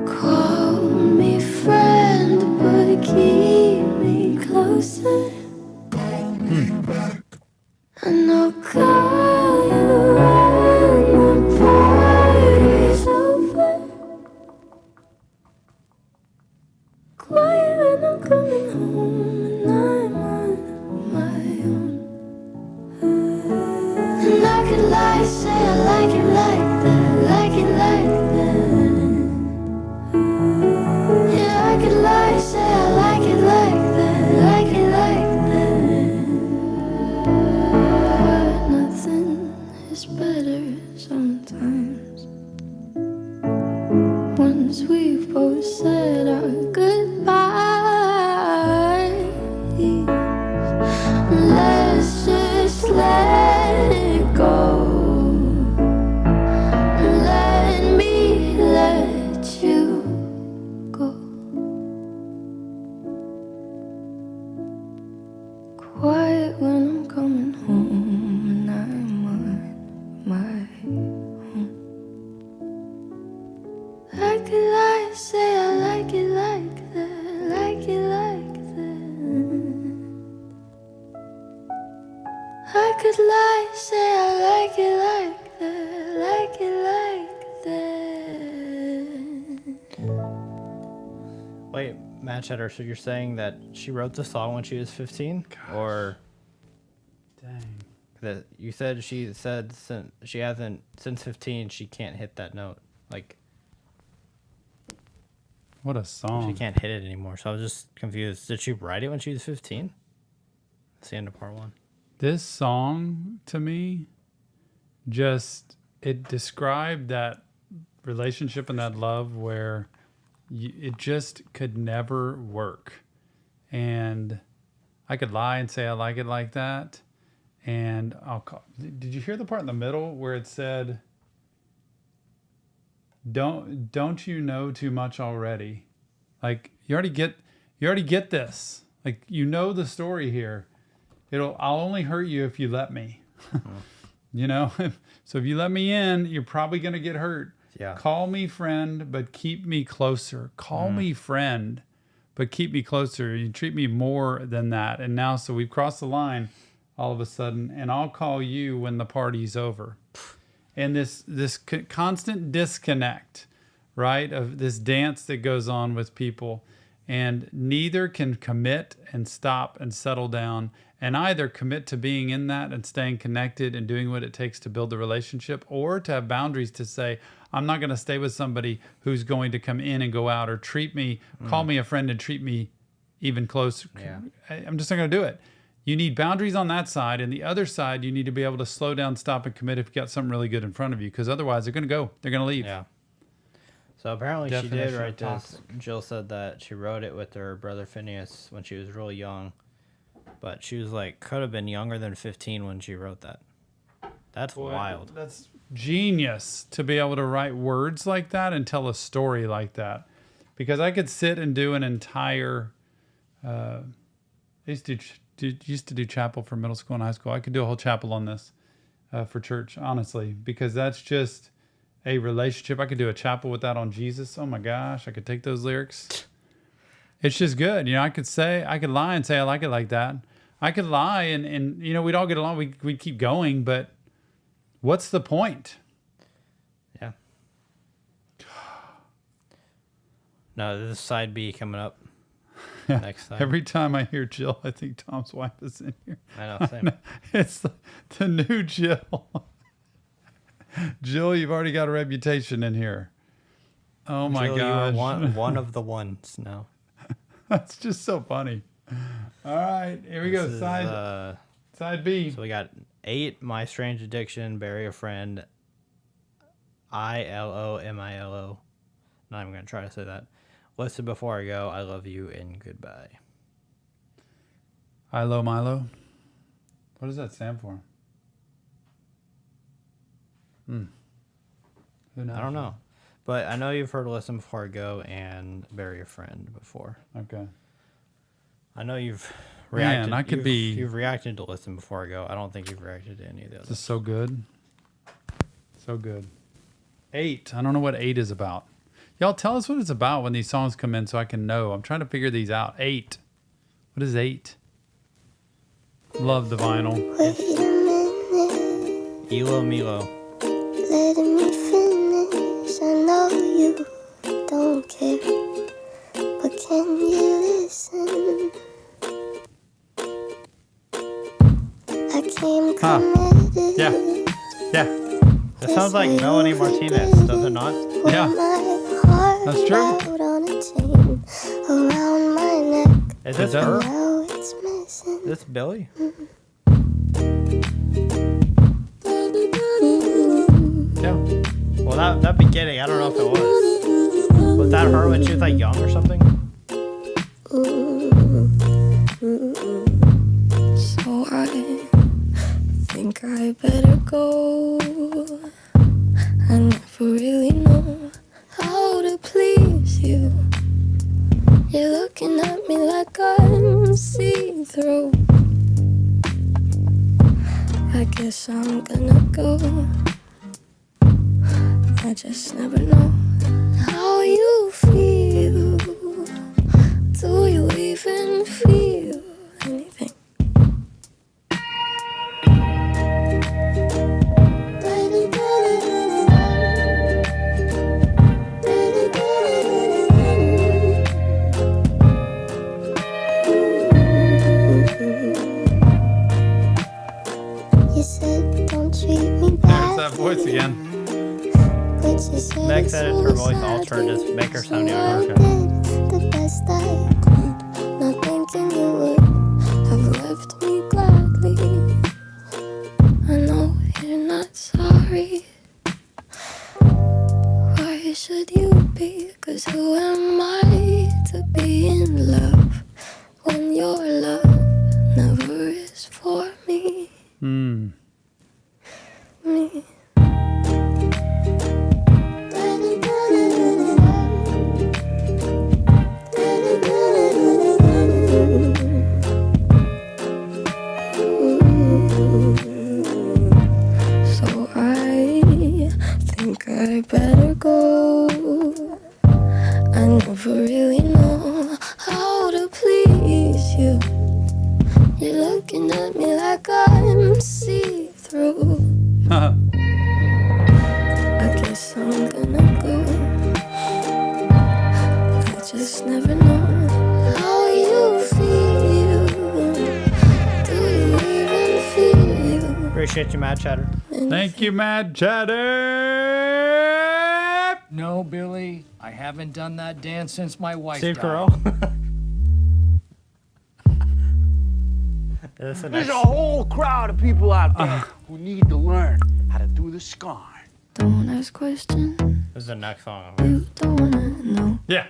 Call me friend, but keep me closer. And I'll call you when the party's over. Quiet when I'm coming home and I'm on my own. And I could lie, say I like it like that, like it like that. Yeah, I could lie, say I like it like that, like it like that. Nothing is better sometimes. Once we've both said our goodbyes, let's just let it go. Let me let you go. Quiet when I'm coming home and I'm on my own. I could lie, say I like it like that, like it like could lie, say I like it like that, like it like that. Wait, Matt Cheddar, so you're saying that she wrote the song when she was 15? Or Dang. that you said she hasn't, since 15, she can't hit that note. Like, What a song. she can't hit it anymore. So I was just confused. Did she write it when she was 15? That's the end of part 1. This song to me it described that relationship and that love where it just could never work. And I could lie and say I like it like that. And did you hear the part in the middle where it said, don't you know too much already? Like you already get this. Like, you know the story here. I'll only hurt you if you let me. You know? So if you let me in, you're probably going to get hurt. Yeah. Call me friend, but keep me closer. Call me friend, but keep me closer. You treat me more than that. And now, so we've crossed the line all of a sudden, and I'll call you when the party's over. And this constant disconnect, right, of this dance that goes on with people. And neither can commit and stop and settle down, and either commit to being in that and staying connected and doing what it takes to build the relationship, or to have boundaries to say, I'm not going to stay with somebody who's going to come in and go out or treat me, call me a friend and treat me even closer. Yeah. I'm just not going to do it. You need boundaries on that side, and the other side, you need to be able to slow down, stop, and commit if you got something really good in front of you, because otherwise they're going to go. They're going to leave. Yeah. So apparently she did Definition of write this. toxic. Jill said that she wrote it with her brother Phineas when she was really young. But she was like, could have been younger than 15 when she wrote that. That's wild. That's genius to be able to write words like that and tell a story like that. Because I could sit and do an entire... I used to do chapel for middle school and high school. I could do a whole chapel on this for church, honestly. Because that's just a relationship. I could do a chapel with that on Jesus. Oh my gosh, I could take those lyrics. It's just good. You know, I could lie and say I like it like that. I could lie and you know, we'd all get along. We'd keep going, but what's the point? Yeah. No, this is side B coming up next time. Every time I hear Jill, I think Tom's wife is in here. I know, same. It's the new Jill. Jill, you've already got a reputation in here. Oh my Jill, gosh. you are one of the ones now. That's just so funny. All right, here we go. This is, Side B. So we got 8, My Strange Addiction, Bury a Friend, ILOMILO. Not even going to try to say that. Listen Before I Go, I Love You, and Goodbye. Ilo Milo. What does that stand for? Who knows? I don't know. But I know you've heard Listen Before I Go and Bury a Friend before. Okay. I know you've Man, reacted. You've reacted to Listen Before I Go. I don't think you've reacted to any of the This others. is so good. So good. 8. I don't know what 8 is about. Y'all tell us what it's about when these songs come in so I can know. I'm trying to figure these out. 8. What is 8? Love the vinyl. Elo Milo. Letting me finish. I know you don't care, but can you listen? I came committed. Yeah. That sounds like Melanie Martinez, does it not? Yeah. That's true. Around my neck. Is this It does. her? Now it's missing. Is this Billie? Yeah. Well, that beginning, I don't know if it was. Was that her when she was like young or something? So I think I better go. I never really know how to please you. You're looking at me like I'm see-through. I guess I'm gonna go. I just never know how you feel. Do you even feel anything? voice again. Meg said it's her voice altered. Just make her sound younger. The best I could, not thinking you would have left me gladly. I know you're not sorry. Why should you be? 'Cause who am I to be in love when your love never is for me? Me. So I think I better go. I never really know how to please you. You're looking at me like I'm see-through. I guess I'm gonna go. I just never know how you feel. Do you even feel? Appreciate you, Mad Chatter. Thank you, Mad Chatter. No, Billy, I haven't done that dance since my wife Steve died. Carell. Is this the There's next? a whole crowd of people out there who need to learn how to do the scar. Don't ask questions. This is the next song. You don't wanna know. Yeah.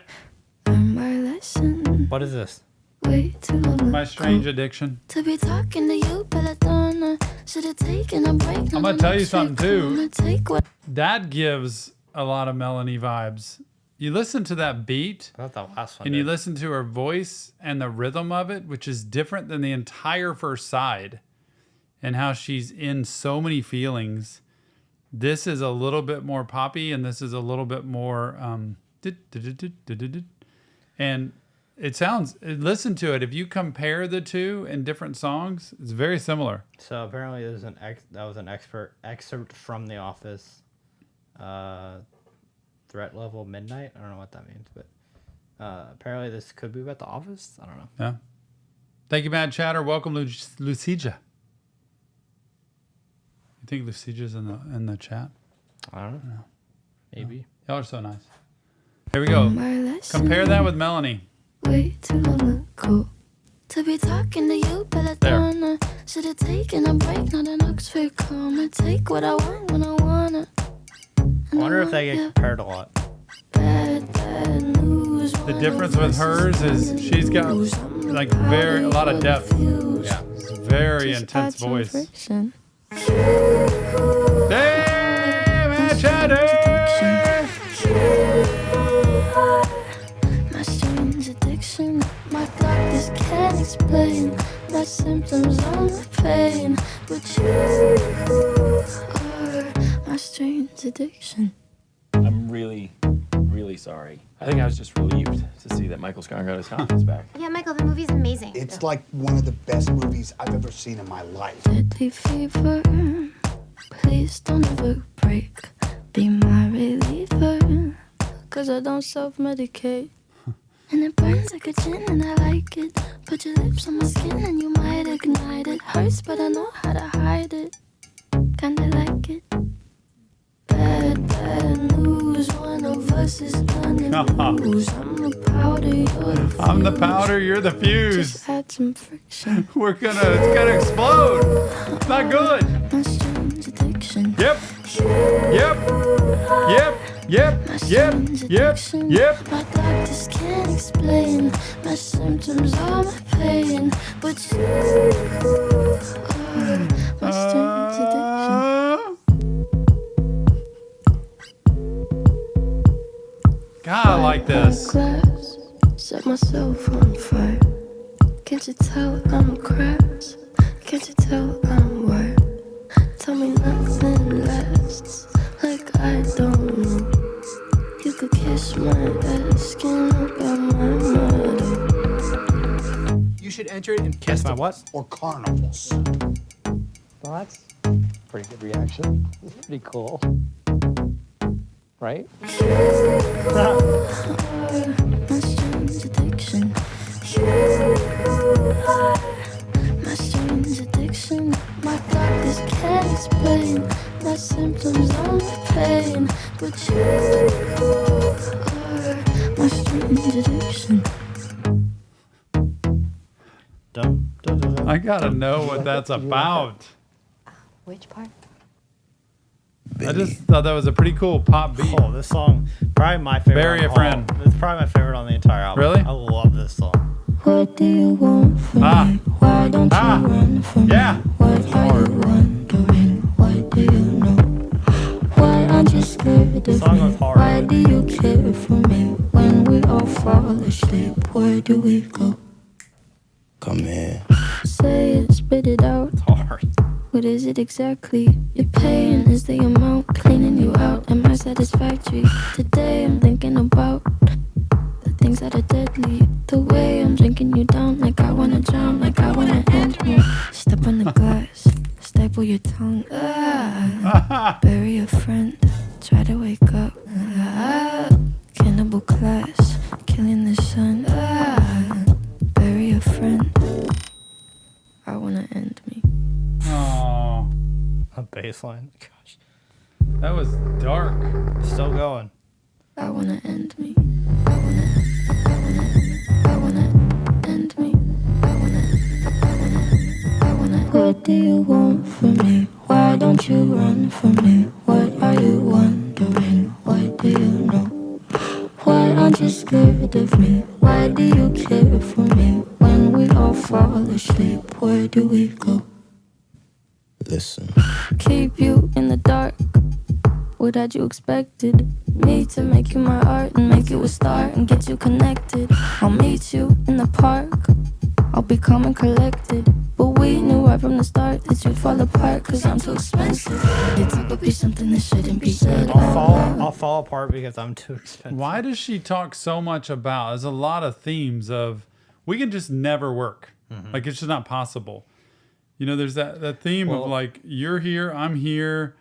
Learn my lesson. What is this? Way too long My strange addiction. to be talking to you, but I don't know. Should have taken a break. I'm gonna tell you something, too. I'm gonna take what That gives a lot of Melanie vibes. You listen to that beat I thought the last one. and you did. listen to her voice and the rhythm of it, which is different than the entire first side, and how she's in so many feelings. This is a little bit more poppy, and this is a little bit more and it sounds, listen to it. If you compare the two in different songs, it's very similar. So apparently there's that was an excerpt from The Office. Threat level midnight. I don't know what that means, but apparently this could be about The Office. I don't know. Yeah. Thank you, Mad Chatter. Welcome, Lucija. You think Lucija's in the chat? I don't know. Maybe. Y'all are so nice. Here we go. my lesson. Compare that with Melanie. Way too long ago to be talking to you, but I There. don't know. Should have taken a break, not an Oxford comma. Take what I want when I wanna. I wonder if they get compared a lot. Bad news. The difference with hers is she's got like a lot of depth. Yeah. It's a very intense voice. Friction. Damn, Mad Chatter! My strange addiction, my doctors can't explain my symptoms or my pain, but you are my strange addiction. I'm really, really sorry. I think I was just relieved to see that Michael Scott got his confidence back. Yeah, Michael, the movie's amazing. It's like one of the best movies I've ever seen in my life. Deadly fever, please don't ever break. Be my reliever, 'cause I don't self-medicate. And it burns like a gin and I like it. Put your lips on my skin and you might ignite it. Hurts but I know how to hide it. Kinda like it. Bad news. One of us is gonna lose. I'm the powder, you're the fuse. I'm the powder, you're the fuse. Just add some friction. It's gonna explode. It's not good. My strange addiction. Yep. Yep. Yep. Yep. My Yep. strange Yep. addiction. Yep. My doctors can't explain my symptoms or my pain, but you are my strange addiction. God, I like this. Glass, set myself on fire. Can't you tell I'm a crash? Can't you tell I'm wired? Tell me nothing lasts, like I don't know. You could kiss my ass, skin about my motto. You should enter it in Kiss my what? or carnivals. Well, that's pretty good reaction. It's pretty cool. Right? My strange addiction. My strange addiction. My doctors can't explain my symptoms, I'm pain. But you are my strange addiction. Dum, dum, dum, dum. I gotta know what that's about. Which part? I just thought that was a pretty cool pop beat. Oh, this song, probably my favorite. Bury a on Friend. It's probably my favorite on the entire album. Really? I love this song. What do you want from me? Why don't you run from Yeah. me? What are you wondering? What do you know? Why aren't you scared of Song me? was hard. Why do you care for me? When we all fall asleep, where do we go? Come here. Say it, spit it out. It's hard. What is it exactly? Your pain is the amount cleaning you out. Am I satisfactory? Today I'm thinking about the things that are deadly. The way I'm drinking you down, like I wanna drown, like I wanna end me. Step on the glass, staple your tongue. Bury a friend, try to wake up. Cannibal class, killing the sun. Bury a friend. I wanna end me. Oh, A bass line. Gosh. that was dark. Still going. I wanna end me. I wanna end me. I wanna. What do you want from me? Why don't you run from me? What are you wondering? What do you know? Why aren't you scared of me? Why do you care for me? When we all fall asleep, where do we go? Listen. Keep you in the dark. What had you expected? Me to make you my art and make you a star and get you connected. I'll meet you in the park. I'll be calm and collected. But we knew right from the start that you'd fall apart, cause I'm too expensive. It's probably something that shouldn't be said. I'll fall apart because I'm too expensive. Why does she talk so much about? There's a lot of themes of we can just never work. Like it's just not possible. You know, there's that theme of like you're here, I'm here,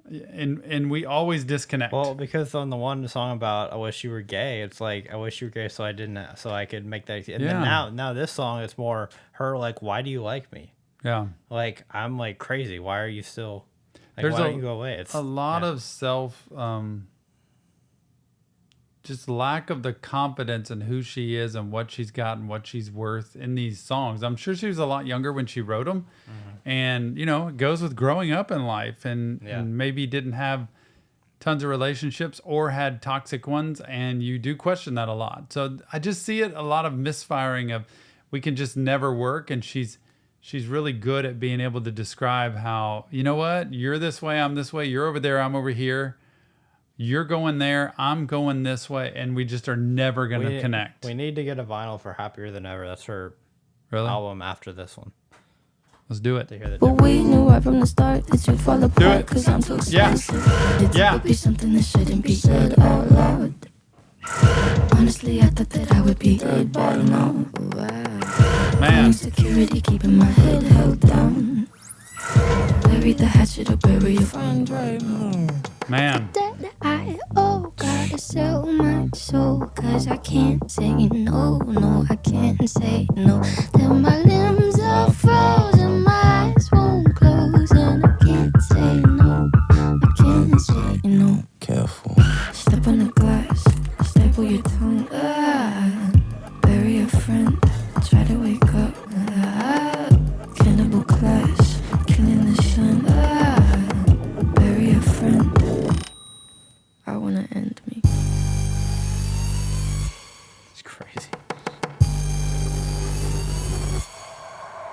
and we always disconnect. Well, because on the one song about I wish you were gay, it's like I wish you were gay so I could make that. And then now this song it's more her like, why do you like me? Yeah. Like I'm like crazy. Why are you still? Like, There's why don't you go away? It's a lot of self, just lack of the confidence in who she is and what she's got and what she's worth in these songs. I'm sure she was a lot younger when she wrote them. And, you know, it goes with growing up in life and maybe didn't have tons of relationships or had toxic ones. And you do question that a lot. So I just see it a lot of misfiring of we can just never work. And she's really good at being able to describe how, you know what, you're this way, I'm this way, you're over there, I'm over here. You're going there, I'm going this way, and we just are never going to connect. We need to get a vinyl for Happier Than Ever. That's her album after this one. Let's do it. But we knew right from the start that you'd fall apart, cause I'm too expensive. It's probably something that shouldn't be said out loud. Honestly, I thought that I would be dead by now. Wow. Man. Security keeping my head held down. Bury the hatchet or bury your friend right now. Man. I gotta sell my soul, cause I can't say no, I can't say no. Till my limbs are frozen, my eyes won't close, and I can't say no, I can't say no. Careful. Step on the glass, staple your tongue. Bury a friend, try to wake up. Cannibal class, killing the sun. Bury a friend. I wanna end me. It's crazy.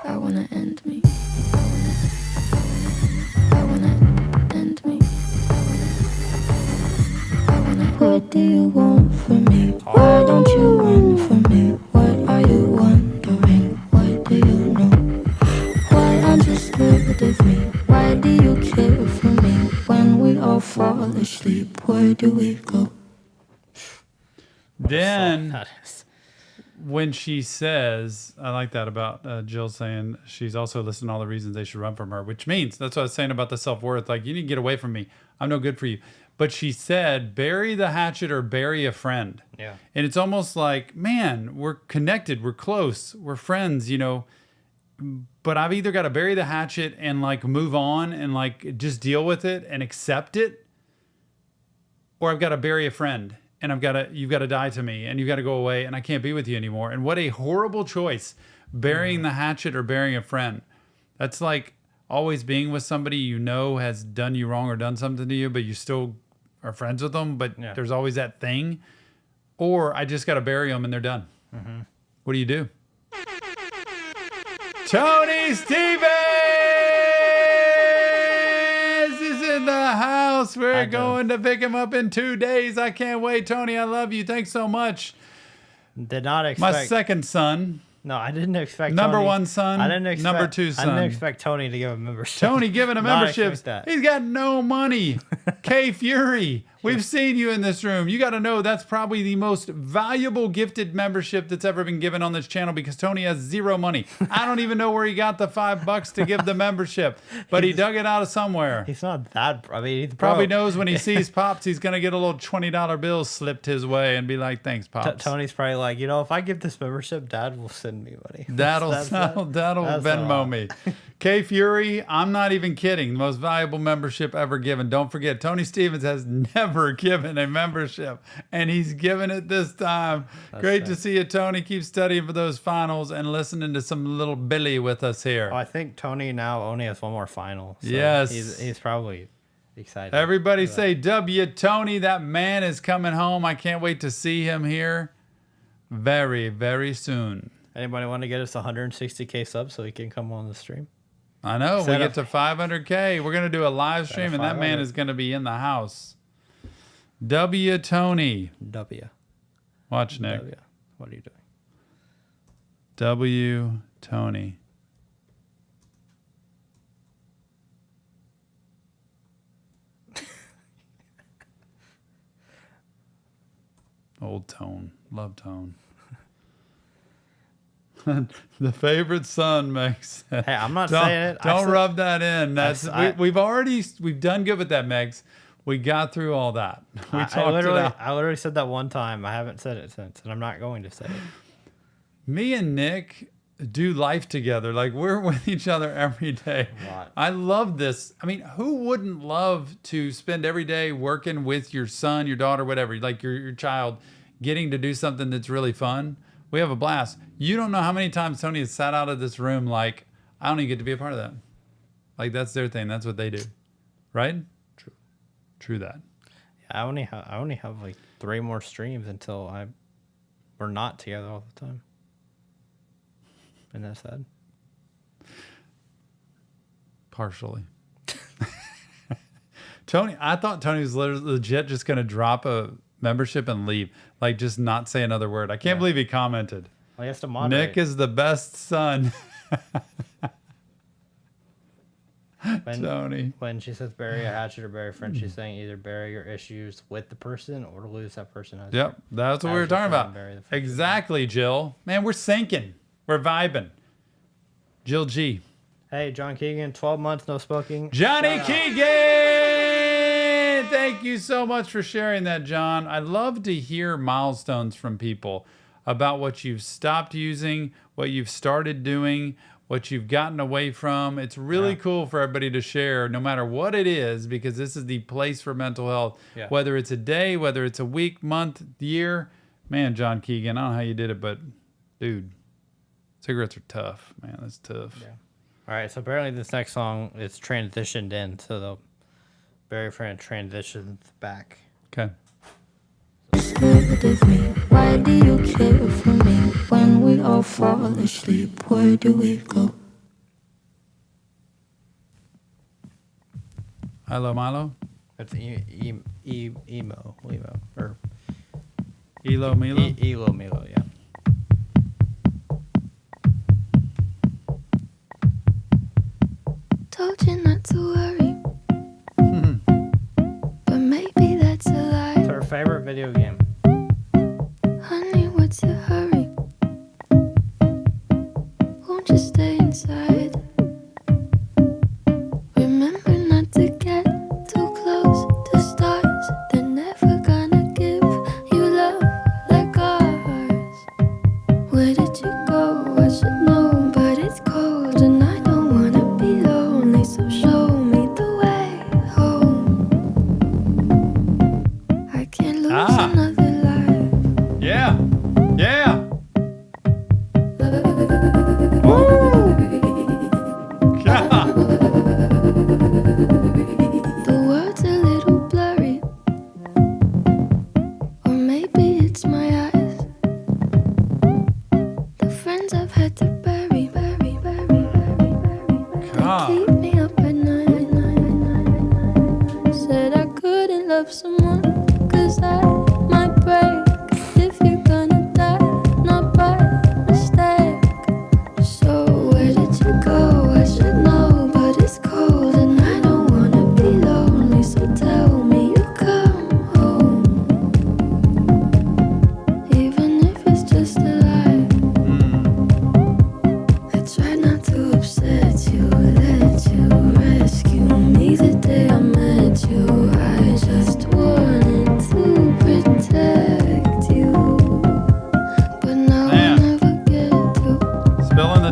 I wanna end me. I wanna end me. What do you want from me? Why don't you run from me? What are you wondering? What do you know? Why aren't you scared of me? Why do you care for me? When we all fall asleep, where do we go? Then when she says, I like that about Jill saying she's also listing all the reasons they should run from her, which means, that's what I was saying about the self-worth. Like, you need to get away from me. I'm no good for you. But she said, bury the hatchet or bury a friend. Yeah. And it's almost like, man, we're connected. We're close. We're friends, you know. but I've either got to bury the hatchet and like move on and like just deal with it and accept it, or I've got to bury a friend and you've got to die to me and you've got to go away and I can't be with you anymore. And what a horrible choice, burying the hatchet or burying a friend. That's like always being with somebody you know has done you wrong or done something to you, but you still are friends with them, but there's always that thing. Or I just got to bury them and they're done. What do you do? Tony Stevens is in the house. We're going to pick him up in 2 days. I can't wait. Tony, I love you. Thanks so much. Did not expect. My second son. No, I didn't expect Number Tony. one son. I didn't expect, number two son. I didn't expect Tony to give a membership. Tony giving a membership. That. He's got no money. K Fury, we've seen you in this room. You got to know that's probably the most valuable gifted membership that's ever been given on this channel because Tony has zero money. I don't even know where he got the $5 to give the membership, but he dug it out of somewhere. He's not that. I mean, he's probably knows when he sees Pops, he's going to get a little $20 bill slipped his way and be like, thanks, Pops. Tony's probably like, if I give this membership, Dad will send me money. That'll Venmo me. K Fury, I'm not even kidding. The most valuable membership ever given. Don't forget, Tony Stevens has never given a membership, and he's given it this time. Great to see you, Tony. Keep studying for those finals and listening to some little Billie with us here. I think Tony now only has one more final. So yes. He's probably excited. Everybody say W. Tony. That man is coming home. I can't wait to see him here very, very soon. Anybody want to get us 160K subs so he can come on the stream? I know. We get to 500K. We're going to do a live stream, and that man is going to be in the house. W. Tony. W. Watch, Nick. W. What are you doing? W. Tony. Old Tone. Love Tone. The favorite son makes. Hey, I'm not saying it. Don't rub that in. That's we've done good with that, Megs. We got through all that. We talked it out. I literally said that one time. I haven't said it since, and I'm not going to say it. Me and Nick do life together. Like we're with each other every day. I love this. I mean, who wouldn't love to spend every day working with your son, your daughter, whatever, like your child, getting to do something that's really fun? We have a blast. You don't know how many times Tony has sat out of this room like, I don't even get to be a part of that. Like, that's their thing. That's what they do. Right? True that. Yeah, I only have like 3 more streams until we're not together all the time. Isn't that sad? Partially. Tony, I thought Tony was legit just going to drop a membership and leave. Like, just not say another word. I can't believe he commented. Well, he has to moderate. Nick is the best son. Tony. When she says bury a hatchet or bury a friend, she's saying either bury your issues with the person or lose that person. Yep, that's what we were talking about. Exactly, Jill. Man, we're sinking. We're vibing. Jill G. Hey, John Keegan, 12 months no smoking. Johnny Keegan! Thank you so much for sharing that, John. I love to hear milestones from people about what you've stopped using, what you've started doing, what you've gotten away from. It's really cool for everybody to share, no matter what it is, because this is the place for mental health. Yeah. Whether it's a day, whether it's a week, month, year. Man, John Keegan, I don't know how you did it, but dude, cigarettes are tough. Man, that's tough. Yeah. All right, so apparently this next song is transitioned in, so the Barry friend transitions back. Okay. Why do you care for me when we all fall asleep? Where do we go? Hello, Milo. It's emo, or Elo Milo. Elo Milo, yeah. Told you not to worry, but maybe that's a lie. It's her favorite video game. Honey, what's your hurry? Won't you stay inside? Remember not to get too close to stars. They're never gonna give you love like ours. Where did you go? I should know, but it's cold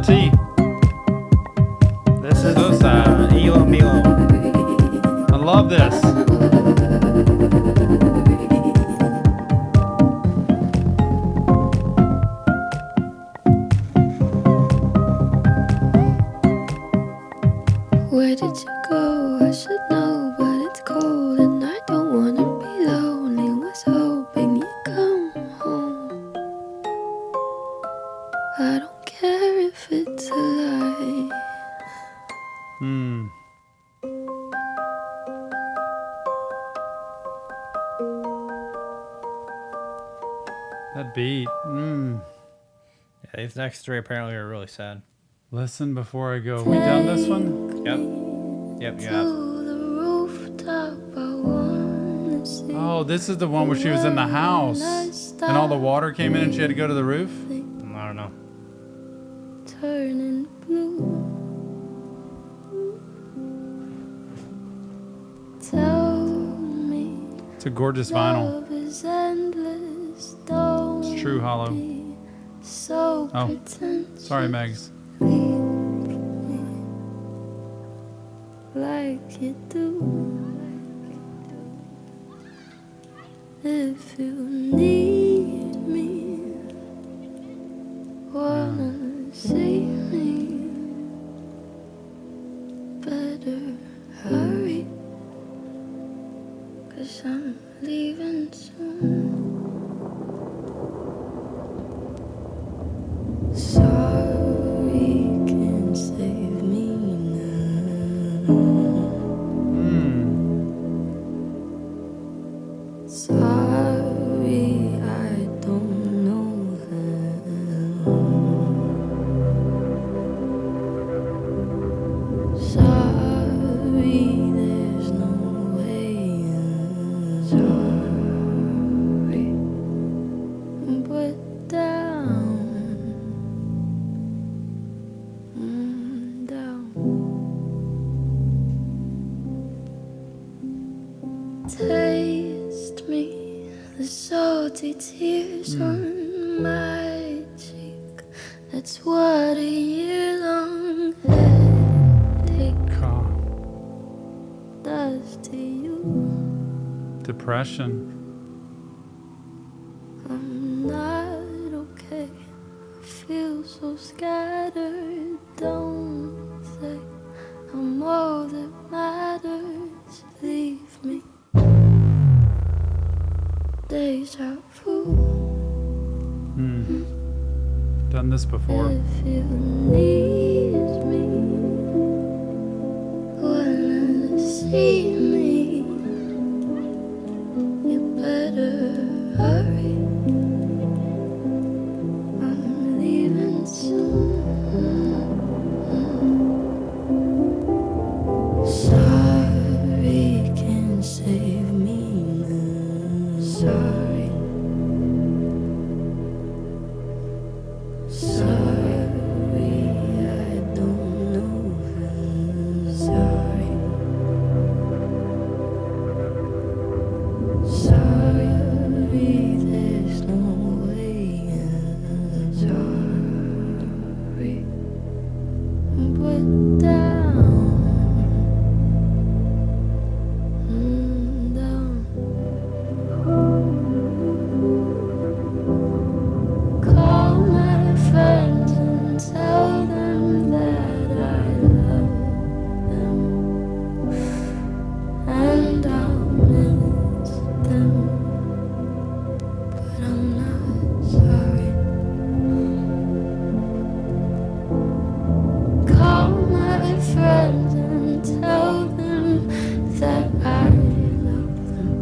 tea. This is So sad. Elo Milo. I love this. Where did you go? I should know, but it's cold and I don't wanna be lonely. Was hoping you'd come home. I don't care if it's a lie. That beat. Yeah, these next three apparently are really sad. Listen before I go. We done this one? Yep, you To have. the rooftop, I wanna see. Oh, this is the one where she was in the house and all the water came in and she had to go to the roof? I don't know. Turning blue. Tell me It's a gorgeous vinyl. love is endless. Don't It's true hollow. be so Oh, pretentious. sorry, Megs. Leave me like you do. If you need me, wanna see me, better hurry, 'cause I'm leaving soon. Sorry can't save me now. Sorry, I don't know how. Sorry, there's no way. Sorry, but down. Down. Taste me, the salty tears on my cheek. That's what a year-long headache does to you. Depression. I'm not okay. I feel so scattered. Don't say I'm all that matters. Leave me. Deja vu. Done this before. If you need me, wanna see me, you better hurry. I'm leaving soon. Sorry can't save me now. Sorry. Sorry, I don't know how. Sorry. Sorry, there's no way out. Sorry, but down, down. Call my friends and tell them that I love them, and I'll miss them, but I'm not sorry. Call my friends and tell them that I love them,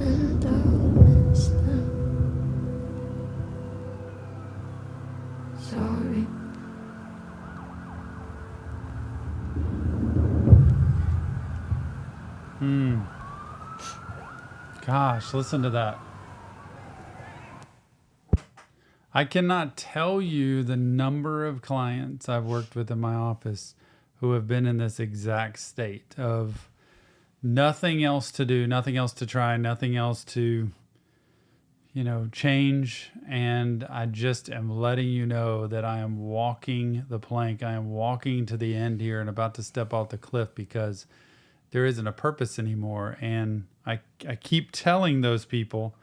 and I'll miss them. Sorry. Gosh, listen to that. I cannot tell you the number of clients I've worked with in my office who have been in this exact state of nothing else to do, nothing else to try, nothing else to, change. And I just am letting you know that I am walking the plank. I am walking to the end here and about to step off the cliff because there isn't a purpose anymore. And I keep telling those people,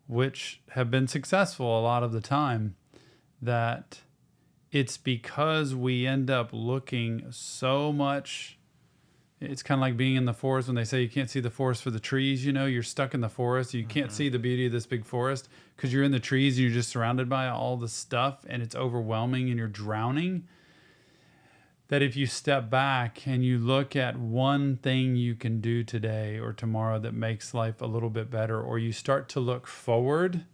which have been successful a lot of the time, that it's because we end up looking so much. It's kind of like being in the forest when they say you can't see the forest for the trees. You're stuck in the forest. You can't see the beauty of this big forest because you're in the trees and you're just surrounded by all the stuff and it's overwhelming and you're drowning. That if you step back and you look at one thing you can do today or tomorrow that makes life a little bit better, or you start to look forward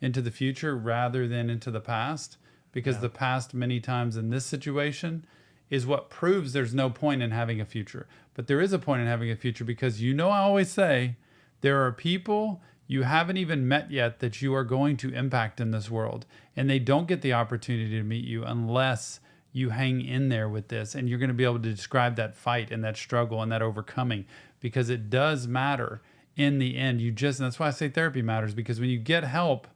into the future rather than into the past, because the past many times in this situation is what proves there's no point in having a future. But there is a point in having a future because I always say there are people you haven't even met yet that you are going to impact in this world. And they don't get the opportunity to meet you unless you hang in there with this. And you're going to be able to describe that fight and that struggle and that overcoming, because it does matter in the end. And that's why I say therapy matters, because when you get help,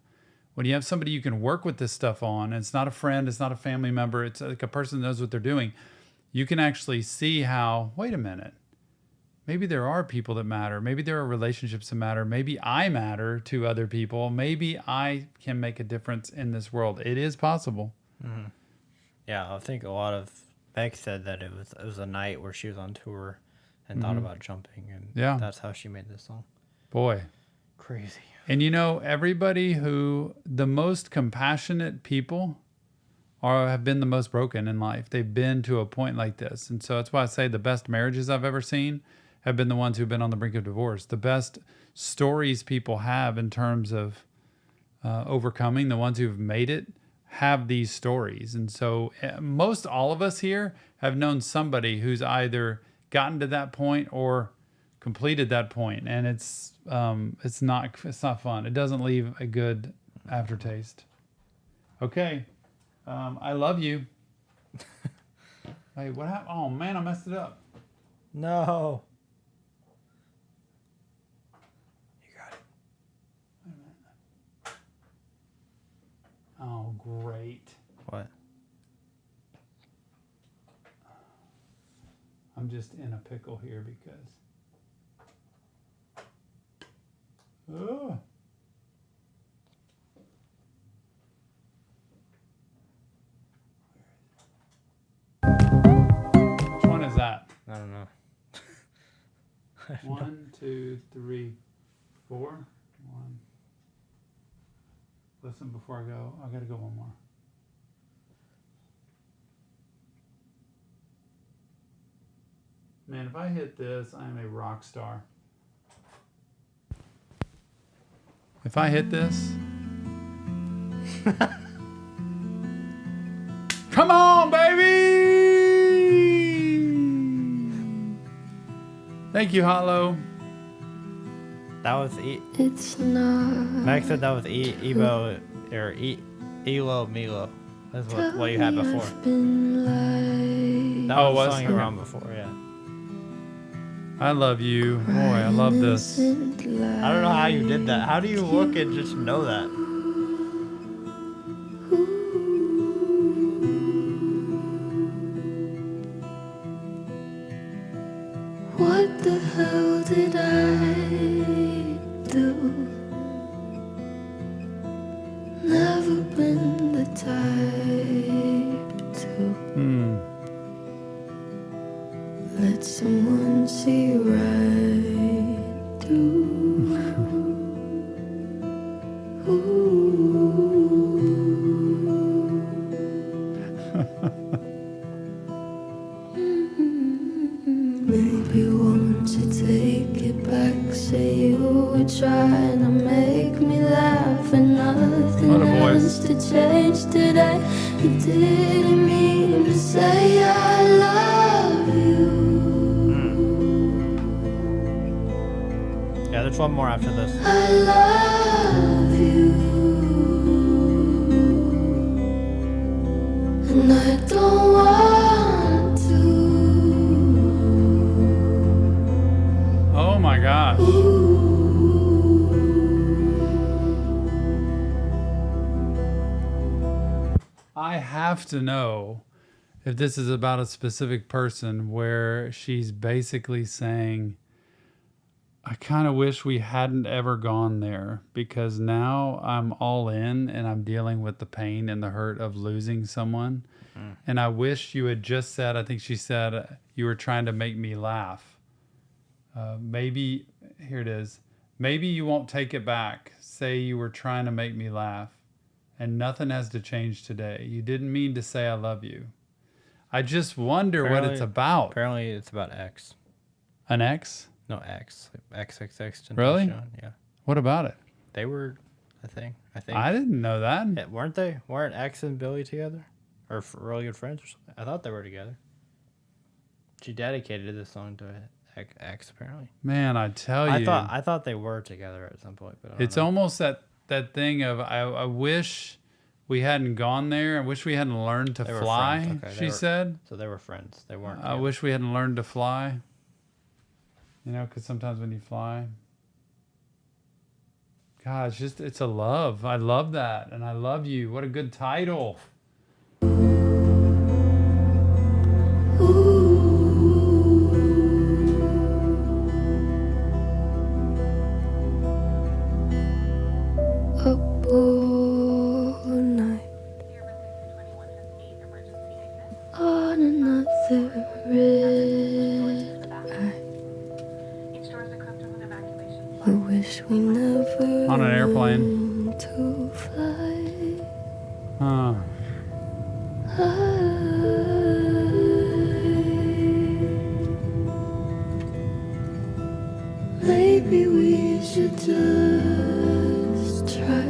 when you have somebody you can work with this stuff on, and it's not a friend, it's not a family member, it's like a person that knows what they're doing, you can actually see how, wait a minute, maybe there are people that matter. Maybe there are relationships that matter. Maybe I matter to other people. Maybe I can make a difference in this world. It is possible. Mm-hmm. Yeah, I think a lot of Beck said that it was a night where she was on tour and thought about jumping, and that's how she made this song. Boy. Crazy. And everybody the most compassionate people have been the most broken in life. They've been to a point like this. And so that's why I say the best marriages I've ever seen have been the ones who've been on the brink of divorce. The best stories people have in terms of overcoming, the ones who've made it, have these stories. And so most all of us here have known somebody who's either gotten to that point or completed that point, and it's not fun. It doesn't leave a good aftertaste. Okay, I love you. Hey, what happened? Oh man, I messed it up. No. You got it. Wait a minute. Oh great. What? I'm just in a pickle here because. Oh. Which one is that? I don't know. 1, 2, 3, 4. 1. Listen before I go. I gotta go one more. Man, if I hit this, I am a rock star. If I hit this. Come on, baby! Thank you, Hollow. That was It's not. Max said that was Evo or Elo Milo. That's what you had before. That was the song you were on before, yeah. I love you. Boy, I love this. I don't know how you did that. How do you look and just know that? What the hell did I do? Never been the type to let someone see right through. Maybe won't you take it back? Say you were trying to make me laugh, and nothing has to change today. You didn't mean to say I love you. Yeah, there's one more after this. I love you, and I don't want to. Oh my gosh. have to know if this is about a specific person where she's basically saying, I kind of wish we hadn't ever gone there because now I'm all in and I'm dealing with the pain and the hurt of losing someone. And I wish you had just said, I think she said, you were trying to make me laugh. Maybe, here it is. Maybe you won't take it back. Say you were trying to make me laugh. And nothing has to change today. You didn't mean to say I love you. I just wonder what it's about. Apparently it's about X. An ex? No, X. XXX. Really? Yeah. What about it? They were a thing, I think. I didn't know that. Yeah, weren't they? Weren't X and Billie together? Or really good friends or something? I thought they were together. She dedicated this song to X, apparently. Man, I tell you. I thought they were together at some point. But I don't know. Almost that thing of, I wish we hadn't gone there. I wish we hadn't learned to They were fly, friends. Okay, she said. So they were friends. They weren't I together. wish we hadn't learned to fly. You know, because sometimes when you fly, God, it's a love. I love that. And I love you. What a good title. Up all night on another red eye. I wish we never On an airplane. learned to fly. Huh. Maybe we should just try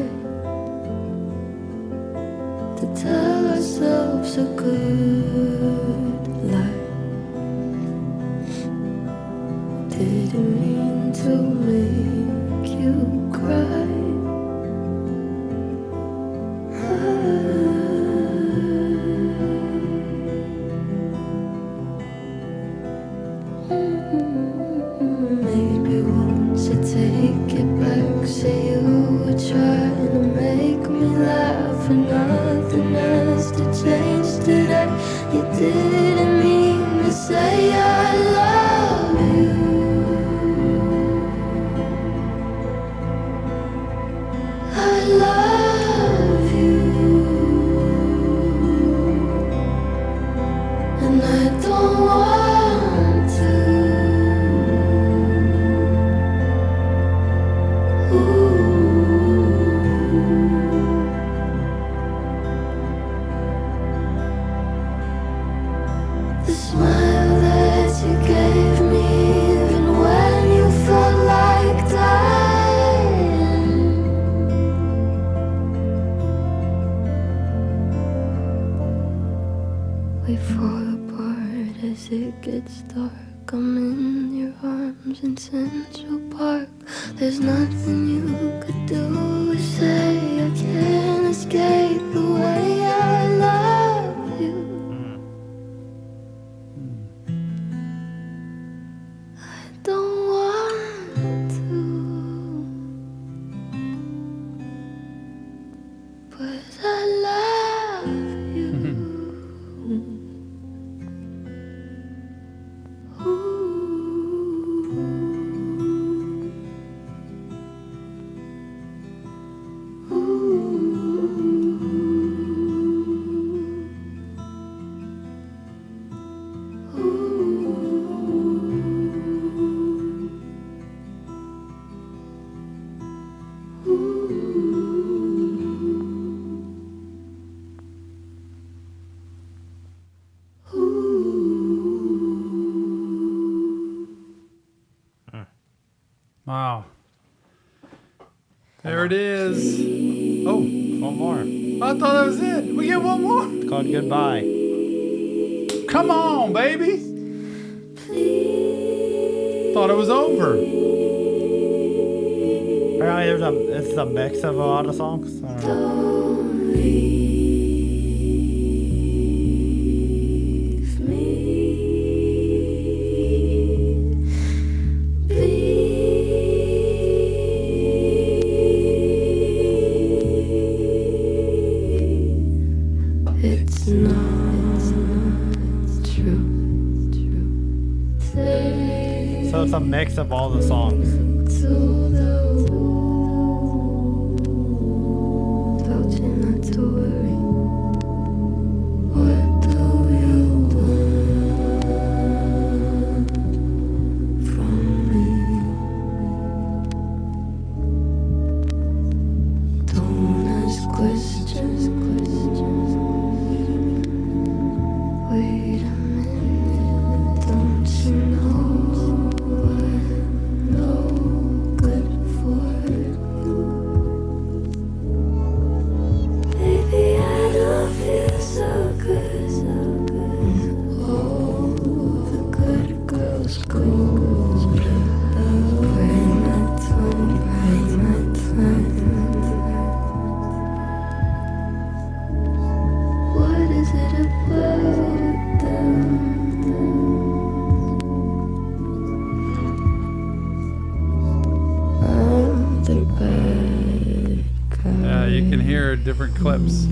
to tell ourselves a good lie. Didn't mean to make you cry. Maybe won't you take it back? Say you were trying to make me laugh, and nothing has to change today. You didn't mean to say I love you. I love you, and I don't want to. The smile that you gave me, even when you felt like dying. We fall apart as it gets dark. I'm in your arms in Central Park. There's nothing you could do or say. I can't escape the way I love you. I don't want to, but I love you. Wow. There it is. Oh, One more. I thought that was it. We get one more. It's called Goodbye. Come on, baby. Thought it was over. Apparently it's a mix of a lot of songs. I don't know. Don't leave me. It's So it's a mix of all the songs. Wait a minute, don't you know we're no good for you? Baby, I don't feel so good, so good. Oh, the good girls go to hell. Bite my tongue, bite my tongue. What is it about them? I'm the bad guy. You can hear different clips.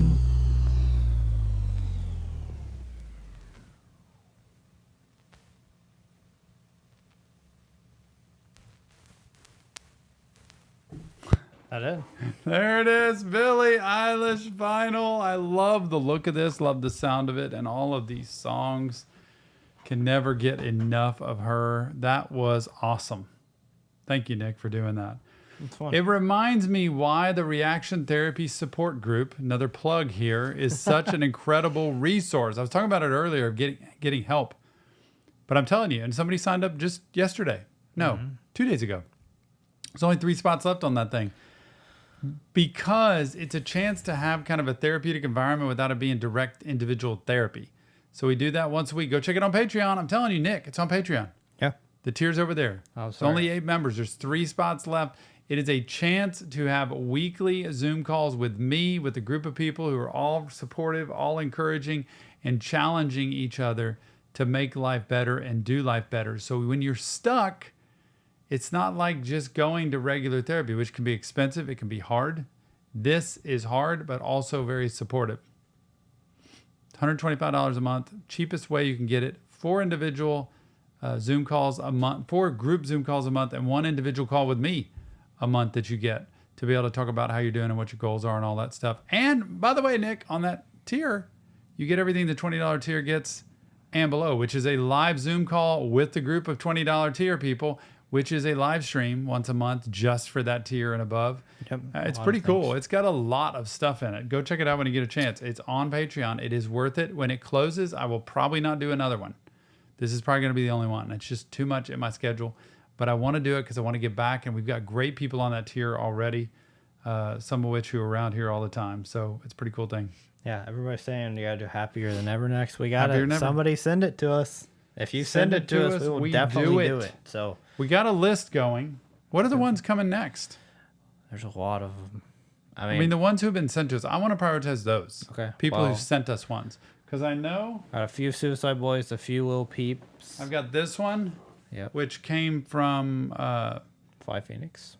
That it? There it is, Billie Eilish vinyl. I love the look of this, love the sound of it, and all of these songs. Can never get enough of her. That was awesome. Thank you, Nick, for doing that. It's fun. It reminds me why the Reaction Therapy Support Group, another plug here, is such an incredible resource. I was talking about it earlier, of getting help. But I'm telling you, and somebody signed up just yesterday. No, 2 days ago. There's only 3 spots left on that thing. Because it's a chance to have kind of a therapeutic environment without it being direct individual therapy. So we do that once a week. Go check it on Patreon. I'm telling you, Nick, it's on Patreon. Yeah. The tier's over there. Oh, It's sorry. only 8 members. There's 3 spots left. It is a chance to have weekly Zoom calls with me, with a group of people who are all supportive, all encouraging, and challenging each other to make life better and do life better. So when you're stuck, it's not like just going to regular therapy, which can be expensive. It can be hard. This is hard, but also very supportive. $125 a month, cheapest way you can get it. 4 individual Zoom calls a month, 4 group Zoom calls a month, and 1 individual call with me a month that you get to be able to talk about how you're doing and what your goals are and all that stuff. And by the way, Nick, on that tier, you get everything the $20 tier gets and below, which is a live Zoom call with the group of $20 tier people, which is a live stream once a month just for that tier and above. Yep, It's a lot pretty of cool. things. It's got a lot of stuff in it. Go check it out when you get a chance. It's on Patreon. It is worth it. When it closes, I will probably not do another one. This is probably going to be the only one. It's just too much in my schedule. But I want to do it because I want to get back. And we've got great people on that tier already, some of which who are around here all the time. So it's a pretty cool thing. Yeah, everybody's saying you gotta do happier than ever next. We got Happier it. than ever. Somebody send it to us. If you send it to us, we will definitely do it. So We got a list going. What are the ones coming next? there's a lot of them. I mean, the ones who've been sent to us, I want to prioritize those. Okay, People well- who sent us ones. Because I know got a few Suicide Boys, a few Lil Peeps. I've got this one, Yep. which came from Fly Phoenix.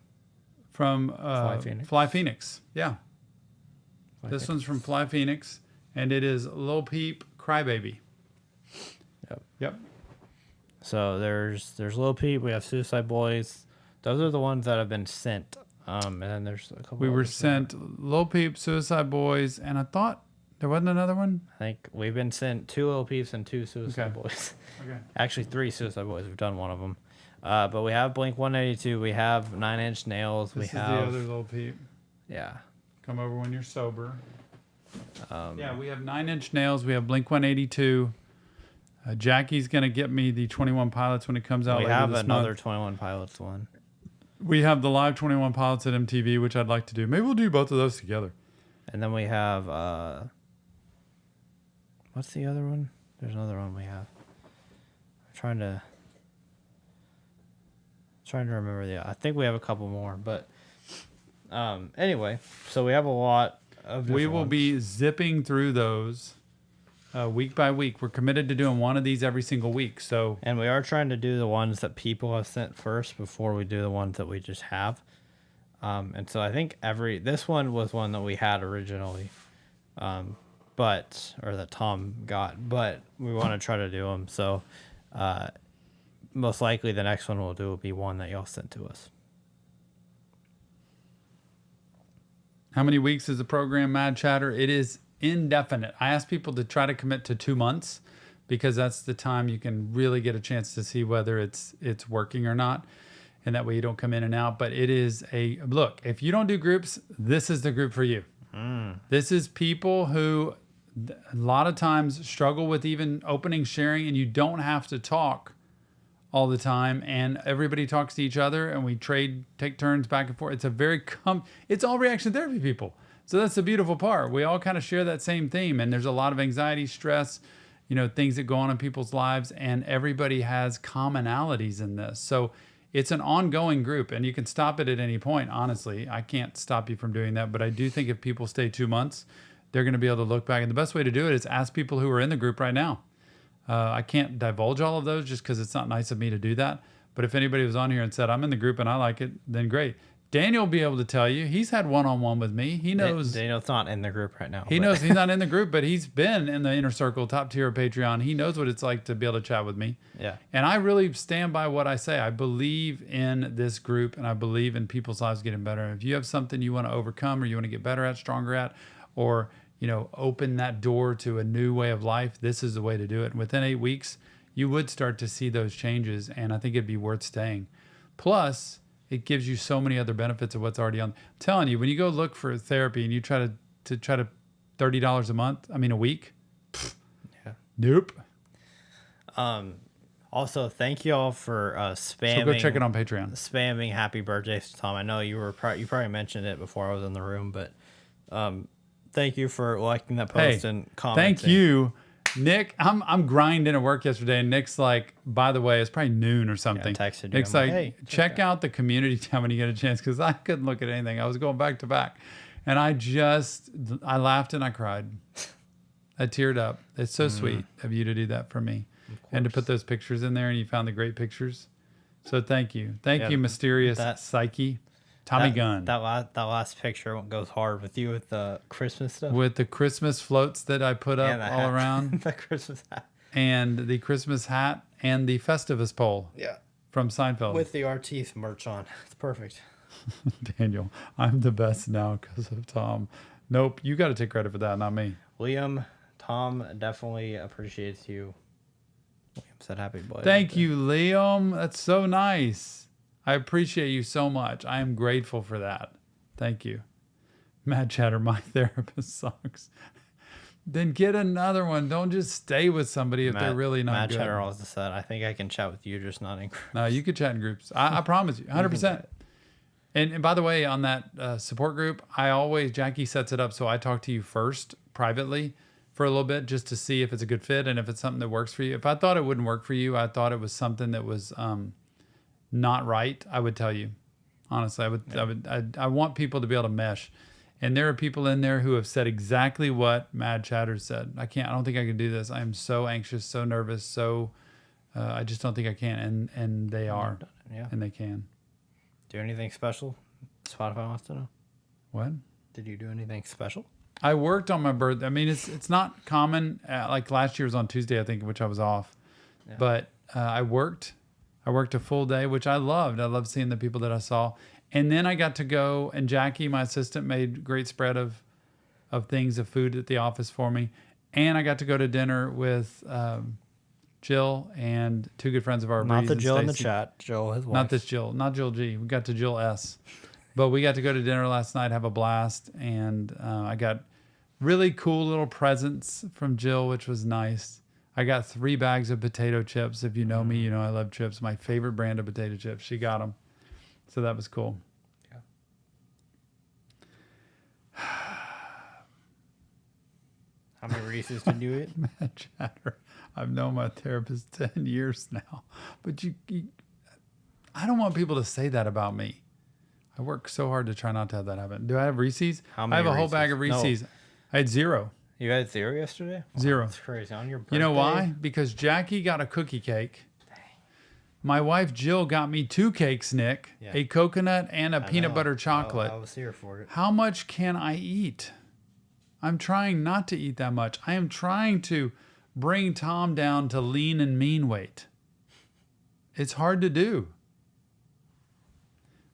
Fly Phoenix. Yeah. Fly This Phoenix. one's from Fly Phoenix, and it is Lil Peep Crybaby. Yep. Yep. So there's Lil Peep. We have Suicide Boys. Those are the ones that have been sent. And then there's a couple. We were others. sent Lil Peep, Suicide Boys, and I thought there wasn't another one. I think we've been sent 2 Lil Peeps and 2 Suicide Okay. Boys. Okay. Actually, 3 Suicide Boys. We've done one of them. But we have Blink 182. We have 9 Inch Nails. This We is have the other Lil Peep. yeah. Come over when you're sober. Um, Yeah, we have 9 Inch Nails. We have Blink 182. Jackie's going to get me the 21 Pilots when it comes out we later have this another month. 21 Pilots one. We have the live 21 Pilots at MTV, which I'd like to do. Maybe we'll do both of those together. And then we have what's the other one? There's another one we have. I'm trying to remember I think we have a couple more, but anyway, so we have a lot of We different will ones. be zipping through those week by week. We're committed to doing one of these every single week. So And we are trying to do the ones that people have sent first before we do the ones that we just have. And so I think this one was one that we had originally. or that Tom got, but we want to try to do them. So most likely the next one we'll do will be one that y'all sent to us. How many weeks is the program, Mad Chatter? It is indefinite. I ask people to try to commit to 2 months because that's the time you can really get a chance to see whether it's working or not. And that way you don't come in and out. But it is look, if you don't do groups, this is the group for you. This is people who a lot of times struggle with even opening, sharing, and you don't have to talk all the time. And everybody talks to each other and we take turns back and forth. It's a very, it's all reaction therapy people. So that's the beautiful part. We all kind of share that same theme. And there's a lot of anxiety, stress, things that go on in people's lives. And everybody has commonalities in this. So it's an ongoing group, and you can stop it at any point. Honestly, I can't stop you from doing that, but I do think if people stay 2 months, they're going to be able to look back. And the best way to do it is ask people who are in the group right now. I can't divulge all of those just because it's not nice of me to do that. But if anybody was on here and said, I'm in the group and I like it, then great. Daniel will be able to tell you. He's had one-on-one with me. He knows. Daniel's not in the group right now. He knows he's not in the group, but he's been in the inner circle, top tier of Patreon. He knows what it's like to be able to chat with me. Yeah. And I really stand by what I say. I believe in this group, and I believe in people's lives getting better. If you have something you want to overcome or you want to get better at, stronger at, or open that door to a new way of life, this is the way to do it. And within 8 weeks, you would start to see those changes, and I think it'd be worth staying. Plus, it gives you so many other benefits of what's already on. I'm telling you, when you go look for therapy and you try to $30 a week. Yeah. Nope. Also, thank you all for spamming. So go check it on Patreon. Spamming happy birthdays to Tom. I know you probably mentioned it before I was in the room, but thank you for liking that post and commenting. Thank you. Nick, I'm grinding at work yesterday, and Nick's like, by the way, it's probably noon or something. Yeah, I texted you. Nick's I'm like, hey, check out the community tab when you get a chance, because I couldn't look at anything. I was going back to back. And I laughed and I cried. I teared up. It's so sweet of you to do that for me. And to put those pictures in there, and you found the great pictures. So thank you. Thank you, Mysterious Psyche. Tommy Gunn. That last picture goes hard with you with the Christmas stuff. With the Christmas floats that I put up all around. The Christmas hat. And the Christmas hat and the Festivus pole. Yeah. From Seinfeld. With the Arteeth merch on. It's perfect. Daniel, I'm the best now because of Tom. Nope, you got to take credit for that, not me. Liam, Tom definitely appreciates you. Liam said happy birthday. Thank you, Liam. That's so nice. I appreciate you so much. I am grateful for that. Thank you. Mad Chatter, my therapist sucks. Then get another one. Don't just stay with somebody if they're really not good. Mad Chatter also said, I think I can chat with you, just not in groups. No, you could chat in groups. I promise you, 100%. And by the way, on that support group, Jackie sets it up so I talk to you first privately for a little bit just to see if it's a good fit and if it's something that works for you. If I thought it wouldn't work for you, I thought it was something that was not right, I would tell you. Honestly, I want people to be able to mesh. And there are people in there who have said exactly what Mad Chatter said. I don't think I can do this. I am so anxious, so nervous, I just don't think I can. And they are. Yeah. And they can. Do anything special? Spotify wants to know. What? Did you do anything special? I worked on my birthday. I mean, it's not common. Like last year was on Tuesday, I think, which I was off. Yeah. But I worked a full day, which I loved. I loved seeing the people that I saw. And then I got to go, and Jackie, my assistant, made great spread of things, of food at the office for me. And I got to go to dinner with Jill and two good friends of ours. Not the Jill in the chat. Jill, his wife. Not this Jill. Not Jill G. We got to Jill S. But we got to go to dinner last night, have a blast. And I got really cool little presents from Jill, which was nice. I got 3 bags of potato chips. If you know me, you know I love chips. My favorite brand of potato chips. She got them. So that was cool. Yeah. How many Reese's did you eat? Mad Chatter. I've known my therapist 10 years now. But I don't want people to say that about me. I work so hard to try not to have that happen. Do I have Reese's? How many I have a whole Reese's? bag of Reese's. No. I had 0. You had 0 yesterday? Wow, 0. That's crazy. On your birthday? You know why? Because Jackie got a cookie cake. Dang. My wife Jill got me 2 cakes, Nick. Yeah. A coconut and a peanut butter chocolate. I was here for it. How much can I eat? I'm trying not to eat that much. I am trying to bring Tom down to lean and mean weight. It's hard to do.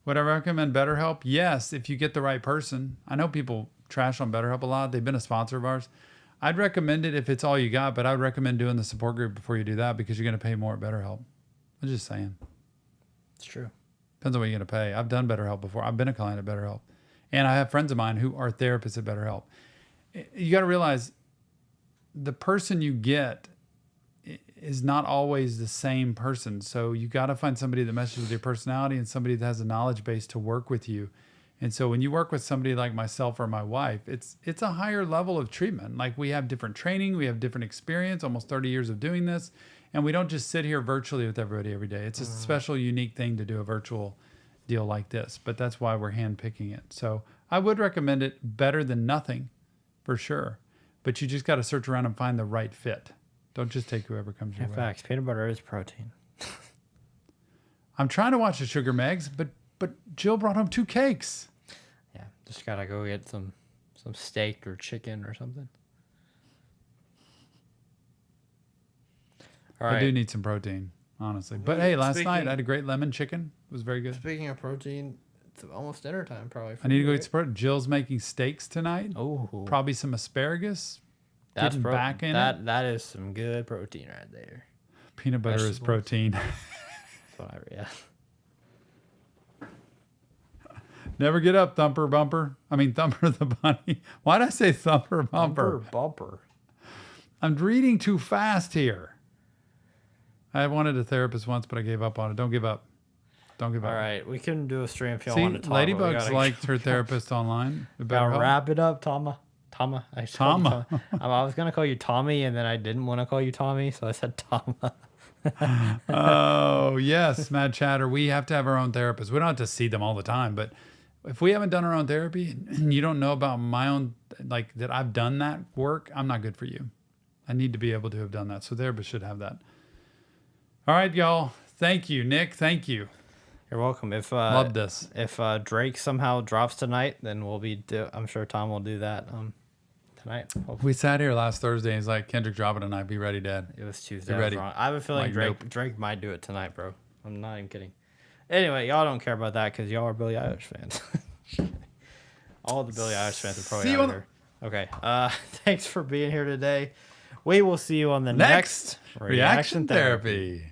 Would I recommend BetterHelp? Yes, if you get the right person. I know people trash on BetterHelp a lot. They've been a sponsor of ours. I'd recommend it if it's all you got, but I would recommend doing the support group before you do that because you're going to pay more at BetterHelp. I'm just saying. It's true. Depends on what you're going to pay. I've done BetterHelp before. I've been a client at BetterHelp. And I have friends of mine who are therapists at BetterHelp. You got to realize the person you get is not always the same person. So you got to find somebody that meshes with your personality and somebody that has a knowledge base to work with you. And so when you work with somebody like myself or my wife, it's a higher level of treatment. Like we have different training, we have different experience, almost 30 years of doing this. And we don't just sit here virtually with everybody every day. It's a special, unique thing to do a virtual deal like this. But that's why we're handpicking it. So I would recommend it better than nothing for sure. But you just got to search around and find the right fit. Don't just take whoever comes your way. Facts. Peanut butter is protein. I'm trying to watch the Sugar Megs, but Jill brought home 2 cakes. Yeah, just gotta go get some steak or chicken or something. All right. I do need some protein, honestly. But hey, last night I had a great lemon chicken. It was very good. Speaking of protein, it's almost dinner time probably. I need to go eat some protein. Jill's making steaks tonight. Oh, probably some asparagus. that's Getting back in it. That is some good protein right there. Peanut butter is protein. That's what yeah. Never get up, Thumper Bumper. I mean, Thumper the Bunny. Why did I say Thumper Bumper? Bumper. I'm reading too fast here. I wanted a therapist once, but I gave up on it. Don't give up. Don't give up. All right, we can do a stream if y'all See, want to talk. Ladybug's liked her therapist online. Gotta wrap it up, Tama. I was gonna call you Tommy, and then I didn't want to call you Tommy, so I said Tama. Oh yes, Mad Chatter. We have to have our own therapist. We don't have to see them all the time, but if we haven't done our own therapy and you don't know about my own, like that I've done that work, I'm not good for you. I need to be able to have done that. So therapists should have that. All right, y'all. Thank you, Nick. Thank you. You're welcome. If Love this. If Drake somehow drops tonight, then we'll be. I'm sure Tom will do that tonight. Hopefully. We sat here last Thursday and he's like, Kendrick dropping tonight. Be ready, Dad. It was Tuesday. Be ready. I have a feeling Like, Drake nope. Drake might do it tonight, bro. I'm not even kidding. Anyway, y'all don't care about that because y'all are Billie Eilish fans. All the Billie Eilish fans are probably See you out on here. Okay. Thanks for being here today. We will see you on the next Reaction Therapy.